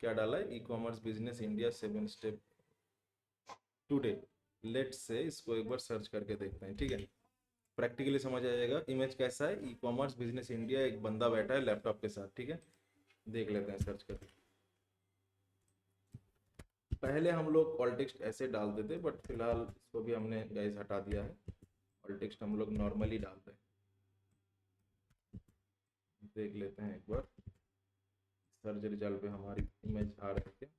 क्या डाला है? ई commerce business India 7 step today. Let's say इसको एक बार सर्च करके देखते हैं, ठीक है? प्रैक्टिकली समझ आ जाएगा इमेज कैसा है। ई कॉमर्स बिजनेस इंडिया, एक बंदा बैठा है लैपटॉप के साथ, ठीक है? देख लेते हैं सर्च करके। पहले हम लोग ऑल टेक्स्ट ऐसे डालते थे, बट फिलहाल इसको भी हमने गाइस हटा दिया है। ऑल टेक्स्ट हम लोग नॉर्मली डालते हैं। देख लेते हैं एक बार सर्च रिजल्ट पे हमारी इमेज आ रही है।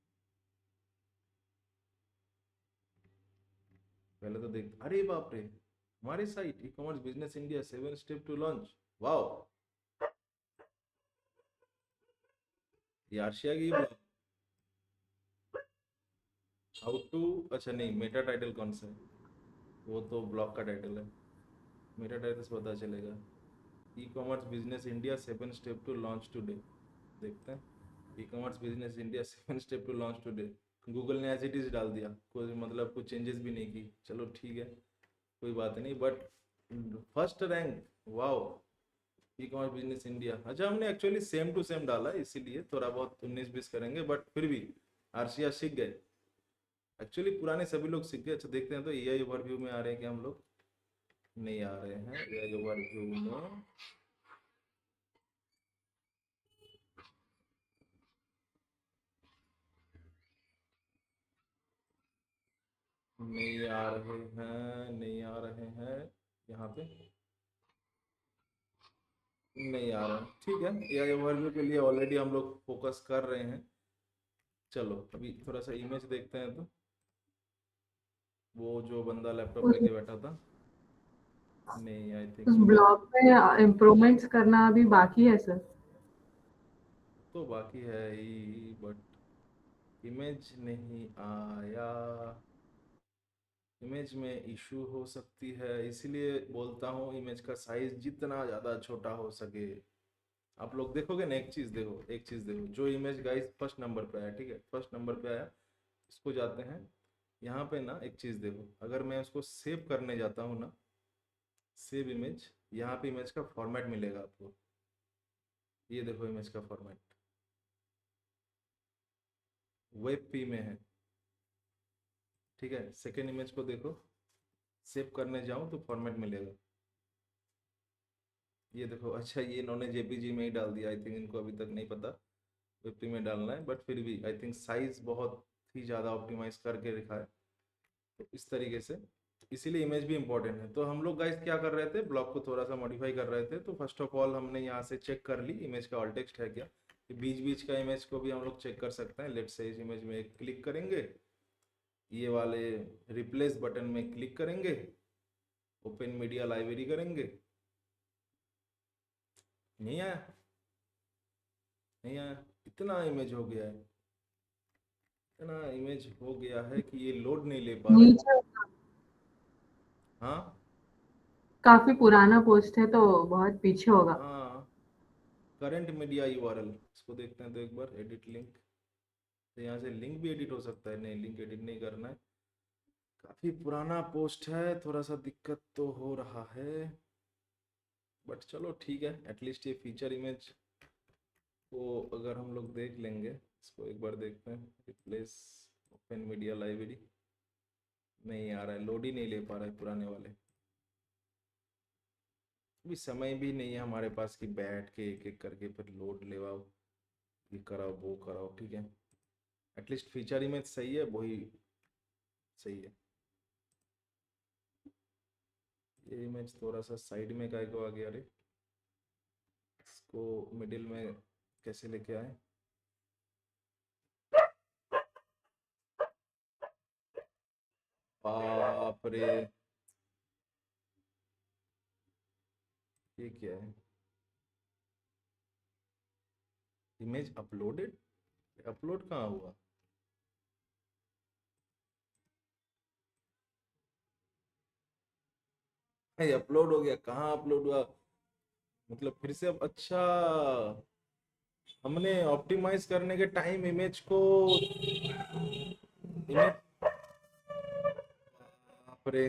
पहले तो देख, अरे बाप रे, हमारी site e commerce business India 7 step to launch. Wow, ये आर्शिया की ब्लॉग। हाउ टू, अच्छा नहीं, मेटा टाइटल कौन सा है? वो तो ब्लॉग का टाइटल है, मेटा टाइटल से पता चलेगा। E commerce business India 7 step to launch today. देखते हैं, e commerce business India 7 step to launch today. Google ने एज इट इज डाल दिया, कोई मतलब कुछ चेंजेस भी नहीं की। चलो ठीक है, कोई बात नहीं, but first rank, wow, E commerce business India. अच्छा, हमने एक्चुअली सेम टू सेम डाला है, इसीलिए थोड़ा बहुत 19-20 करेंगे, बट फिर भी आरसीआर सीख गए। एक्चुअली पुराने सभी लोग सीख गए। अच्छा देखते हैं, तो एआई ओवरव्यू में आ रहे हैं कि हम लोग? नहीं आ रहे हैं एआई ओवरव्यू में। नहीं आ रहे हैं, नहीं आ रहे हैं, यहाँ पे नहीं आ रहा है। ठीक है, एआई ओवरव्यू के लिए ऑलरेडी हम लोग फोकस कर रहे हैं। चलो अभी थोड़ा सा इमेज देखते हैं। तो वो जो बंदा लैपटॉप उस लेके बैठा था, नहीं, आई उस थिंक इमेज ब्लॉग में इम्प्रूवमेंट्स करना अभी बाकी है सर। तो बाकी है ही, बट इमेज नहीं आया। इमेज में इशू हो सकती है, इसीलिए बोलता हूँ इमेज का साइज जितना ज़्यादा छोटा हो सके। आप लोग देखोगे ना, एक चीज़ देखो, एक चीज़ देखो, जो इमेज गाइस फर्स्ट नंबर पे आया, ठीक है, फर्स्ट नंबर पे आया, इसको जाते हैं यहाँ पे ना, एक चीज़ देखो, अगर मैं उसको सेव करने जाता हूँ ना, सेव इमेज, यहाँ पे इमेज का फॉर्मेट मिलेगा आपको। ये देखो इमेज का फॉर्मेट वेब पी में है, ठीक है, सेकेंड इमेज को देखो, सेव करने जाऊं तो फॉर्मेट मिलेगा, ये देखो। अच्छा, ये इन्होंने जेपीजी में ही डाल दिया, आई थिंक इनको अभी तक नहीं पता WebP में डालना है, बट फिर भी आई थिंक साइज बहुत ही ज़्यादा ऑप्टिमाइज करके रखा है, तो इस तरीके से, इसीलिए इमेज भी इंपॉर्टेंट है। तो हम लोग गाइस क्या कर रहे थे, ब्लॉग को थोड़ा सा मॉडिफाई कर रहे थे। तो फर्स्ट ऑफ ऑल हमने यहाँ से चेक कर ली इमेज का ऑल टेक्स्ट है क्या, बीच बीच का इमेज को भी हम लोग चेक कर सकते हैं। लेट्स से इस इमेज में क्लिक करेंगे, ये वाले रिप्लेस बटन में क्लिक करेंगे, ओपन मीडिया लाइब्रेरी करेंगे, नहीं आया, नहीं आया, इतना इमेज हो गया है, इतना इमेज हो गया है कि ये लोड नहीं ले पा रहा है। नीचे हाँ काफी पुराना पोस्ट है तो बहुत पीछे होगा। हाँ, करंट मीडिया यूआरएल, इसको देखते हैं तो एक बार एडिट लिंक, तो यहाँ से लिंक भी एडिट हो सकता है, नहीं लिंक एडिट नहीं करना है, काफी पुराना पोस्ट है, थोड़ा सा दिक्कत तो हो रहा है, बट चलो ठीक है, एटलीस्ट ये फीचर इमेज को अगर हम लोग देख लेंगे, इसको एक बार देखते हैं, रिप्लेस ओपन मीडिया लाइब्रेरी, नहीं आ रहा है, लोड ही नहीं ले पा रहा है पुराने वाले, अभी समय भी नहीं है हमारे पास कि बैठ के एक एक करके फिर लोड लेवाओ, ये कराओ वो कराओ, ठीक है। एटलीस्ट फीचर इमेज सही है, वही सही है। ये इमेज थोड़ा सा साइड में काय को आ गया, अरे इसको मिडिल में कैसे लेके आए, बाप रे, ये क्या है, इमेज अपलोडेड, अपलोड कहाँ हुआ, अपलोड हो गया, कहाँ अपलोड हुआ, मतलब फिर से अब, अच्छा हमने ऑप्टिमाइज करने के टाइम इमेज को, इमेज, बाप रे,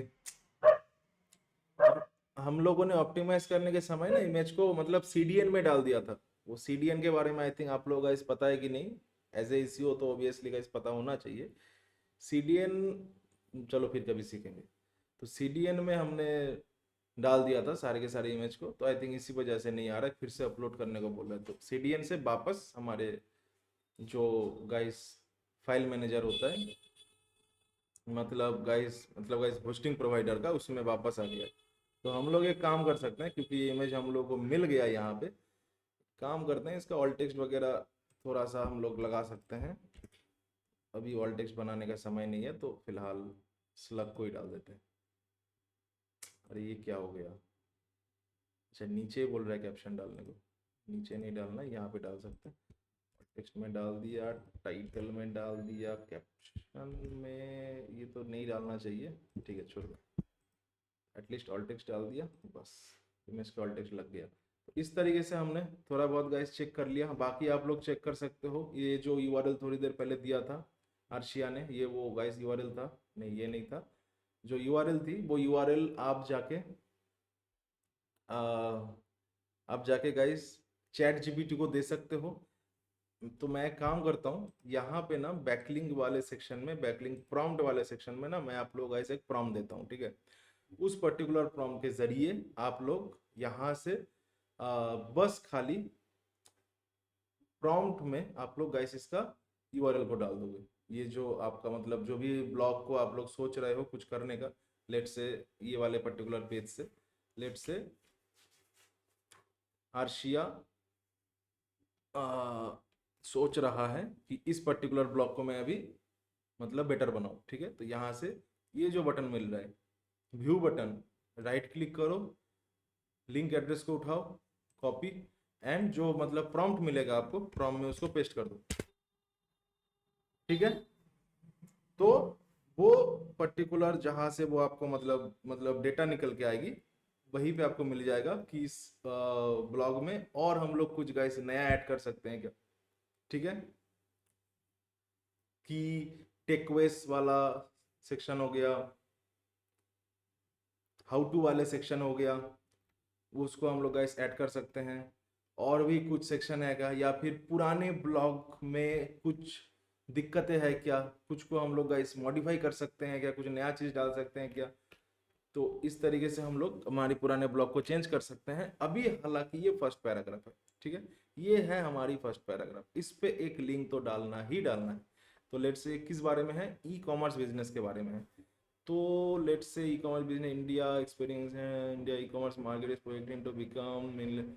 हम लोगों ने ऑप्टिमाइज करने के समय ना इमेज को मतलब सीडीएन में डाल दिया था। वो सीडीएन के बारे में आई थिंक आप लोगों का इस पता है कि नहीं, एज ए ईसीओ तो ऑब्वियसली का इस पता होना चाहिए। सीडीएन चलो फिर कभी सीखेंगे। तो सीडीएन में हमने डाल दिया था सारे के सारे इमेज को, तो आई थिंक इसी वजह से नहीं आ रहा है, फिर से अपलोड करने को बोल रहे हैं। तो सीडीएन से वापस हमारे जो गाइस फाइल मैनेजर होता है, मतलब गाइस होस्टिंग प्रोवाइडर का, उसमें वापस आ गया। तो हम लोग एक काम कर सकते हैं, क्योंकि ये इमेज हम लोग को मिल गया यहाँ पे, काम करते हैं इसका ऑल टेक्स्ट वगैरह थोड़ा सा हम लोग लगा सकते हैं। अभी ऑल टेक्स्ट बनाने का समय नहीं है, तो फिलहाल स्लग को ही डाल देते हैं। अरे ये क्या हो गया, अच्छा नीचे बोल रहा है कैप्शन डालने को, नीचे नहीं डालना, यहाँ पे डाल सकते हैं। टेक्स्ट में डाल दिया, टाइटल में डाल दिया, कैप्शन में ये तो नहीं डालना चाहिए, ठीक है छोड़ दो, एटलीस्ट ऑल टेक्स्ट डाल दिया, बस इमेज का ऑल टेक्स्ट लग गया। इस तरीके से हमने थोड़ा बहुत गाइस चेक कर लिया। बाकी आप लोग चेक कर सकते हो, ये जो यूआरएल थोड़ी देर पहले दिया था अर्शिया ने, ये वो गाइस यूआरएल था, नहीं ये नहीं था, जो यूआरएल थी वो यूआरएल आप जाके गाइस चैट जीपीटी को दे सकते हो। तो मैं एक काम करता हूँ, यहाँ पे ना बैकलिंक वाले सेक्शन में, बैकलिंक प्रॉम्प्ट वाले सेक्शन में ना, मैं आप लोग गाइस एक प्रॉम्प्ट देता हूँ, ठीक है। उस पर्टिकुलर प्रॉम्प्ट के जरिए आप लोग यहाँ से बस खाली प्रॉम्प्ट में आप लोग गाइस इसका यूआरएल को डाल दोगे। ये जो आपका मतलब जो भी ब्लॉग को आप लोग सोच रहे हो कुछ करने का, लेट से ये वाले पर्टिकुलर पेज से, लेट से आर्शिया सोच रहा है कि इस पर्टिकुलर ब्लॉग को मैं अभी मतलब बेटर बनाऊं, ठीक है। तो यहाँ से ये जो बटन मिल रहा है व्यू बटन, राइट क्लिक करो, लिंक एड्रेस को उठाओ, कॉपी, एंड जो मतलब प्रॉम्प्ट मिलेगा आपको, प्रॉम्प्ट में उसको पेस्ट कर दो, ठीक है। तो वो पर्टिकुलर जहां से वो आपको मतलब डेटा निकल के आएगी, वहीं पे आपको मिल जाएगा कि इस ब्लॉग में और हम लोग कुछ गाइस नया ऐड कर सकते हैं क्या, ठीक है। कि टेकवेस वाला सेक्शन हो गया, हाउ टू वाले सेक्शन हो गया, उसको हम लोग गाइस ऐड कर सकते हैं। और भी कुछ सेक्शन है क्या, या फिर पुराने ब्लॉग में कुछ दिक्कतें हैं क्या, कुछ को हम लोग गाइस मॉडिफाई कर सकते हैं क्या, कुछ नया चीज डाल सकते हैं क्या। तो इस तरीके से हम लोग हमारी पुराने ब्लॉग को चेंज कर सकते हैं। अभी हालांकि ये फर्स्ट पैराग्राफ है, ठीक है, ये है हमारी फर्स्ट पैराग्राफ, इस पे एक लिंक तो डालना ही डालना है। तो लेट्स से किस बारे में है, ई कॉमर्स बिजनेस के बारे में है। तो let's say e commerce business India experience है, India e commerce market is projecting to become,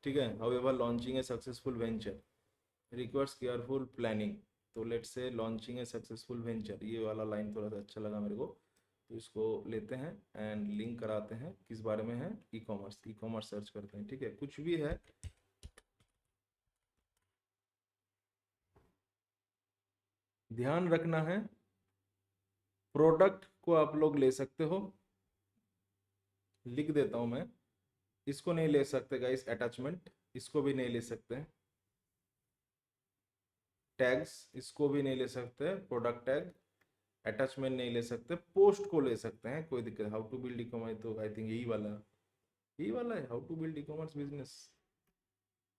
ठीक है, however launching a successful venture requires careful planning. तो let's say launching a successful venture, ये वाला लाइन थोड़ा सा अच्छा लगा मेरे को, तो इसको लेते हैं एंड लिंक कराते हैं। किस बारे में है, e commerce, e commerce search करते हैं, ठीक है, कुछ भी है। ध्यान रखना है, प्रोडक्ट को आप लोग ले सकते हो, लिख देता हूं मैं, इसको नहीं ले सकते गाइस, अटैचमेंट इसको भी नहीं ले सकते हैं, टैग्स इसको भी नहीं ले सकते, प्रोडक्ट टैग, अटैचमेंट नहीं ले सकते, पोस्ट को ले सकते हैं, कोई दिक्कत। How to build e commerce, तो आई थिंक यही वाला है, how to build e commerce business,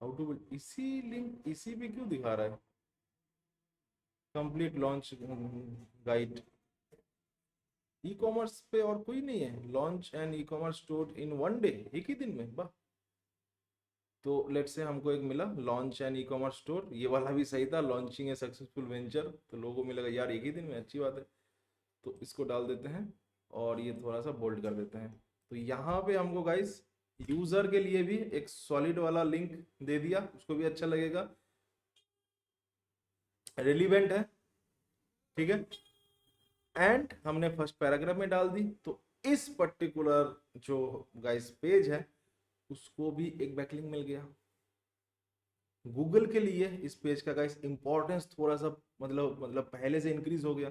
how to build, इसी लिंक इसी पे क्यों दिखा रहा है, complete launch guide. E commerce पे और कोई नहीं है, launch and e commerce store in one day, एक ही दिन में, वाह। तो लेट से हमको एक मिला launch and e commerce store, ये वाला भी सही था, लॉन्चिंग ए सक्सेसफुल वेंचर, तो लोगों को मिलेगा यार एक ही दिन में, अच्छी बात है। तो इसको डाल देते हैं और ये थोड़ा सा बोल्ड कर देते हैं। तो यहाँ पे हमको गाइस यूजर के लिए भी एक सॉलिड वाला लिंक दे दिया, उसको भी अच्छा लगेगा, रिलीवेंट है, ठीक है। एंड हमने फर्स्ट पैराग्राफ में डाल दी। तो इस पर्टिकुलर जो गाइस पेज है उसको भी एक बैकलिंक मिल गया। गूगल के लिए इस पेज का गाइस इंपॉर्टेंस थोड़ा सा मतलब पहले से इंक्रीज हो गया,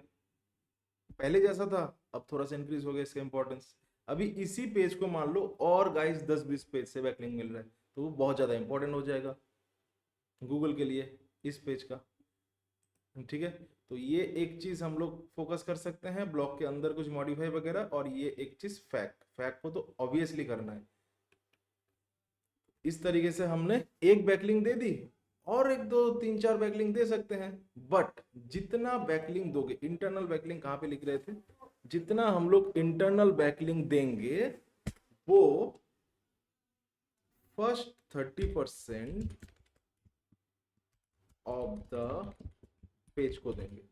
पहले जैसा था अब थोड़ा सा इंक्रीज हो गया इसका इंपॉर्टेंस। अभी इसी पेज को मान लो और गाइस 10-20 पेज से बैकलिंक मिल रहा है, तो वो बहुत ज्यादा इंपॉर्टेंट हो जाएगा गूगल के लिए इस पेज का, ठीक है। तो ये एक चीज हम लोग फोकस कर सकते हैं ब्लॉग के अंदर कुछ मॉडिफाई वगैरह, और ये एक चीज फैक्ट को तो ऑब्वियसली करना है। इस तरीके से हमने एक बैकलिंक दे दी, और एक दो तीन चार बैकलिंक दे सकते हैं, बट जितना बैकलिंक दोगे, इंटरनल बैकलिंक कहाँ पे लिख रहे थे, जितना हम लोग इंटरनल बैकलिंक देंगे वो फर्स्ट 30% ऑफ द पेज को देंगे।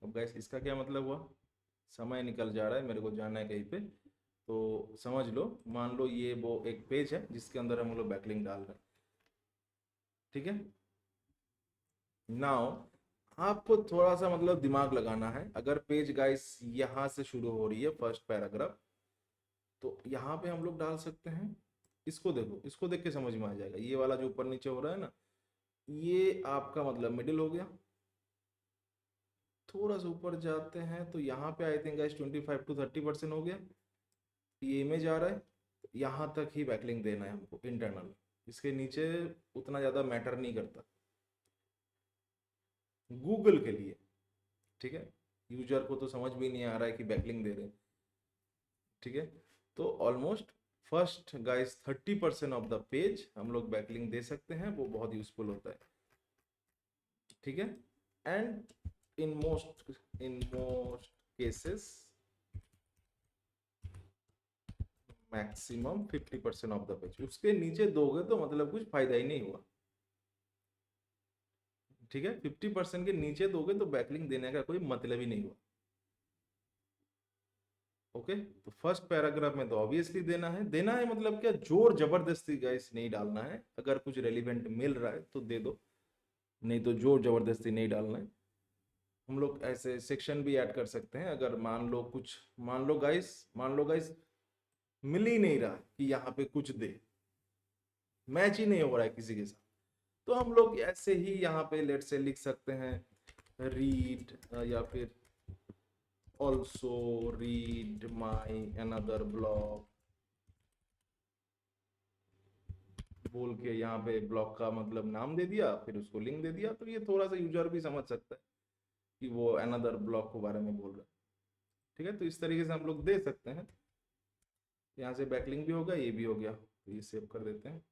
अब गाइस इसका क्या मतलब हुआ, समय निकल जा रहा है, मेरे को जाना है कहीं पे, तो समझ लो, मान लो ये वो एक पेज है जिसके अंदर हम लोग बैकलिंक डाल रहे हैं, ठीक है। नाउ आपको थोड़ा सा मतलब दिमाग लगाना है, अगर पेज गाइस यहाँ से शुरू हो रही है फर्स्ट पैराग्राफ, तो यहाँ पे हम लोग डाल सकते हैं, इसको देखो, इसको देख के समझ में आ जाएगा, ये वाला जो ऊपर नीचे हो रहा है ना, ये आपका मतलब मिडिल हो गया। थोड़ा सा ऊपर जाते हैं तो यहाँ पे आई थिंक गाइस 25 to 30% हो गया, ये इमेज आ रहा है, यहाँ तक ही बैकलिंक देना है हमको इंटरनल, इसके नीचे उतना ज़्यादा मैटर नहीं करता गूगल के लिए, ठीक है। यूजर को तो समझ भी नहीं आ रहा है कि बैकलिंक दे रहे हैं, ठीक है। तो almost first guys 30% of the page हम लोग बैकलिंक दे सकते हैं, वो बहुत यूजफुल होता है, ठीक है। And in most cases maximum 50% of the page, उसके नीचे दोगे तो मतलब कुछ फायदा ही नहीं हुआ, ठीक है। 50% के नीचे दोगे तो बैकलिंक देने का कोई मतलब ही नहीं हुआ, ओके। तो फर्स्ट पैराग्राफ में तो ऑब्वियसली देना है मतलब क्या, जोर जबरदस्ती गाइस नहीं डालना है, अगर कुछ रेलिवेंट मिल रहा है तो दे दो, नहीं तो जोर जबरदस्ती नहीं डालना है। हम लोग ऐसे सेक्शन भी ऐड कर सकते हैं, अगर मान लो गाइस मिल ही नहीं रहा कि यहाँ पे कुछ दे, मैच ही नहीं हो रहा है किसी के साथ, तो हम लोग ऐसे ही यहाँ पे लेट से लिख सकते हैं रीड, या फिर also read my another blog बोल के यहाँ पे ब्लॉग का मतलब नाम दे दिया, फिर उसको लिंक दे दिया, तो ये थोड़ा सा यूजर भी समझ सकता है कि वो अनदर ब्लॉग के बारे में बोल रहा है, ठीक है। तो इस तरीके से हम लोग दे सकते हैं, यहाँ से बैकलिंक भी होगा, ये भी हो गया, तो ये सेव कर देते हैं।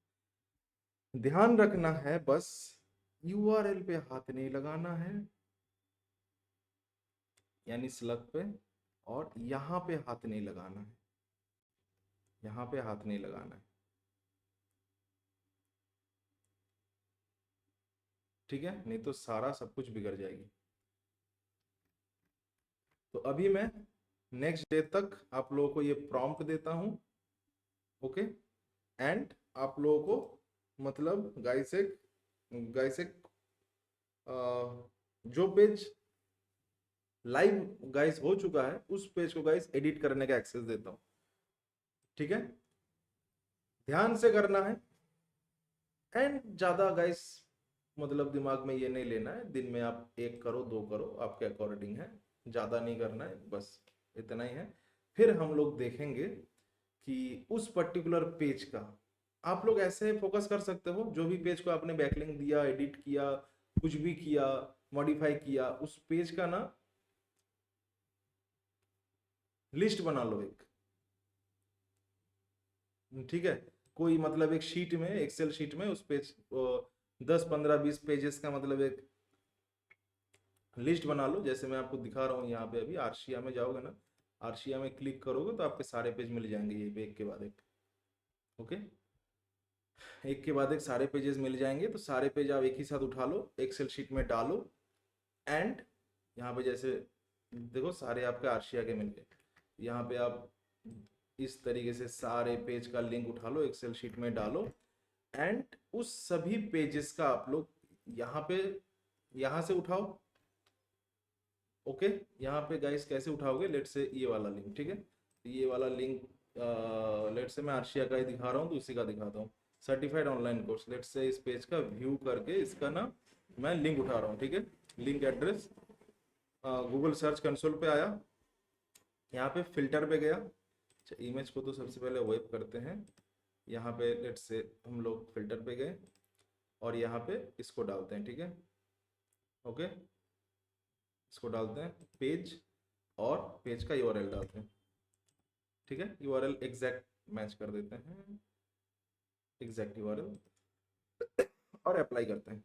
ध्यान रखना है बस, यूआरएल पे हाथ नहीं लगाना है, यानी स्लग पे, और यहाँ पे हाथ नहीं लगाना है, यहाँ पे हाथ नहीं लगाना है। ठीक है, नहीं तो सारा सब कुछ बिगड़ जाएगी। तो अभी मैं नेक्स्ट डे तक आप लोगों को ये प्रॉम्प्ट देता हूँ, ओके। एंड आप लोगों को मतलब गाइस एक जो पेज लाइव गाइस हो चुका है उस पेज को गाइस एडिट करने का एक्सेस देता हूँ। ठीक है, ध्यान से करना है एंड ज्यादा गाइस मतलब दिमाग में ये नहीं लेना है, दिन में आप 1 करो 2 करो, आपके अकॉर्डिंग है, ज्यादा नहीं करना है, बस इतना ही है। फिर हम लोग देखेंगे कि उस पर्टिकुलर पेज का आप लोग ऐसे फोकस कर सकते हो, जो भी पेज को आपने बैकलिंक दिया, एडिट किया, कुछ भी किया, मॉडिफाई किया, उस पेज का ना लिस्ट बना लो एक। ठीक है, कोई मतलब एक शीट में, एक्सेल शीट में उस पेज 10 15 20 पेजेस का मतलब एक लिस्ट बना लो। जैसे मैं आपको दिखा रहा हूँ यहाँ पे, अभी आर्शिया में जाओगे ना, आर्शिया में क्लिक करोगे तो आपके सारे पेज मिल जाएंगे, ये पे एक के बाद एक, ओके, एक के बाद एक सारे पेजेस मिल जाएंगे। तो सारे पेज आप एक ही साथ उठा लो, एक्सेल शीट में डालो, एंड यहाँ पे जैसे देखो सारे आपके आर्शिया के मिल गए। यहाँ पे आप इस तरीके से सारे पेज का लिंक उठा लो, एक्सेल शीट में डालो, एंड उस सभी पेजेस का आप लोग यहाँ पे यहाँ से उठाओ, ओके। यहाँ पे गाइस कैसे उठाओगे, लेट से ये वाला लिंक, ठीक है, ये वाला लिंक लेट से मैं आर्शिया का ही दिखा रहा हूँ तो इसी का दिखाता हूँ, सर्टिफाइड ऑनलाइन कोर्स। लेट से इस पेज का व्यू करके इसका ना मैं लिंक उठा रहा हूँ, ठीक है। Link address Google search console पे आया, यहाँ पे फिल्टर पे गया। अच्छा, इमेज को तो सबसे पहले वेब करते हैं। यहाँ पे लेट से हम लोग फिल्टर पे गए और यहाँ पे इसको डालते हैं, ठीक है, ओके। इसको डालते हैं पेज, और पेज का यूआरएल डालते हैं, ठीक है। यूआरएल एग्जैक्ट मैच कर देते हैं, एग्जैक्ट यूआरएल, और अप्लाई करते हैं।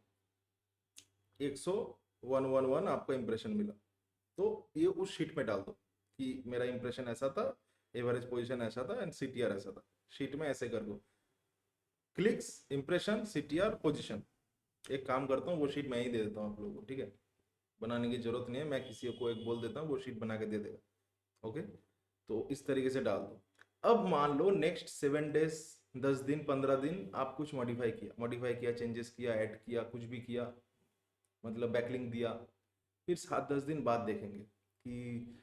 10111 आपको इंप्रेशन मिला, तो ये उस शीट में डाल दो कि मेरा इंप्रेशन ऐसा था, एवरेज पोजीशन ऐसा था, एंड सीटीआर ऐसा था। शीट में ऐसे कर दो, क्लिक्स, इंप्रेशन, सीटीआर, पोजीशन। एक काम करता हूँ, वो शीट मैं ही दे देता हूँ आप लोगों को, ठीक है, बनाने की जरूरत नहीं है, मैं किसी को एक बोल देता हूँ, वो शीट बना के दे देगा, ओके। तो इस तरीके से डाल दो। अब मान लो नेक्स्ट 7 डेज, 10 दिन, 15 दिन आप कुछ मॉडिफाई किया, चेंजेस किया, ऐड किया, कुछ भी किया, मतलब बैकलिंक दिया, फिर 7-10 दिन बाद देखेंगे कि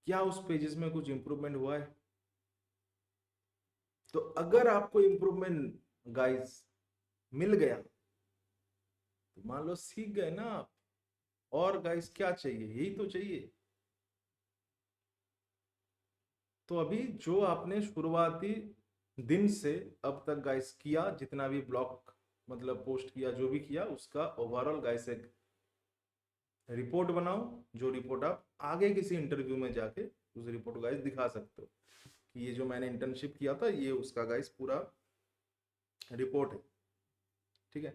क्या उस पेजेस में कुछ इंप्रूवमेंट हुआ है। तो अगर आपको इंप्रूवमेंट गाइस मिल गया तो मान लो सीख गए ना आप, और गाइस क्या चाहिए, यही तो चाहिए। तो अभी जो आपने शुरुआती दिन से अब तक गाइस किया, जितना भी ब्लॉग मतलब पोस्ट किया, जो भी किया, उसका ओवरऑल गाइस एक रिपोर्ट बनाओ, जो रिपोर्ट आप आगे किसी इंटरव्यू में जाके उस रिपोर्ट गाइस दिखा सकते हो कि ये जो मैंने इंटर्नशिप किया था, ये उसका गाइस पूरा रिपोर्ट है, ठीक है।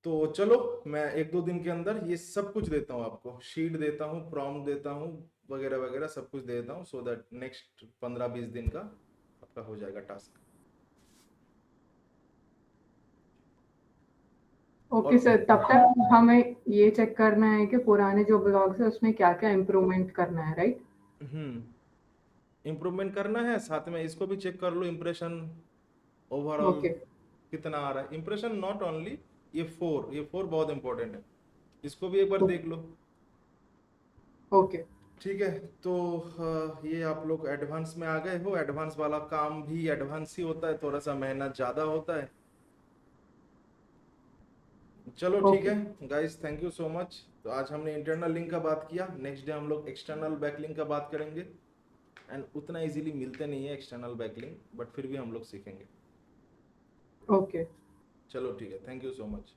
तो चलो, मैं 1-2 दिन के अंदर ये सब कुछ देता हूँ आपको, शीट देता हूँ, प्रॉम्प्ट देता हूँ, वगैरह वगैरह सब कुछ दे देता हूँ, सो दैट नेक्स्ट 15-20 दिन का आपका हो जाएगा टास्क। ओके और सर, तब तक हमें ये चेक करना है कि पुराने जो ब्लॉग्स है उसमें क्या क्या इम्प्रूवमेंट करना है, राइट? इम्प्रूवमेंट करना है, साथ में इसको भी चेक कर लो, इम्प्रेशन ओवरऑल ओके कितना आ रहा है। इम्प्रेशन नॉट ओनली, ये फोर बहुत इंपॉर्टेंट है, इसको भी एक बार देख लो, ओके ठीक है। तो ये आप लोग एडवांस में आ गए हो, एडवांस वाला काम भी एडवांस ही होता है, थोड़ा सा मेहनत ज़्यादा होता है। चलो ठीक ओके है guys, thank you so much. तो आज हमने इंटरनल लिंक का बात किया, नेक्स्ट डे हम लोग एक्सटर्नल बैकलिंक का बात करेंगे। एंड उतना इजीली मिलते नहीं है एक्सटर्नल बैकलिंक, बट फिर भी हम लोग सीखेंगे। ओके। चलो ठीक है, थैंक यू सो मच।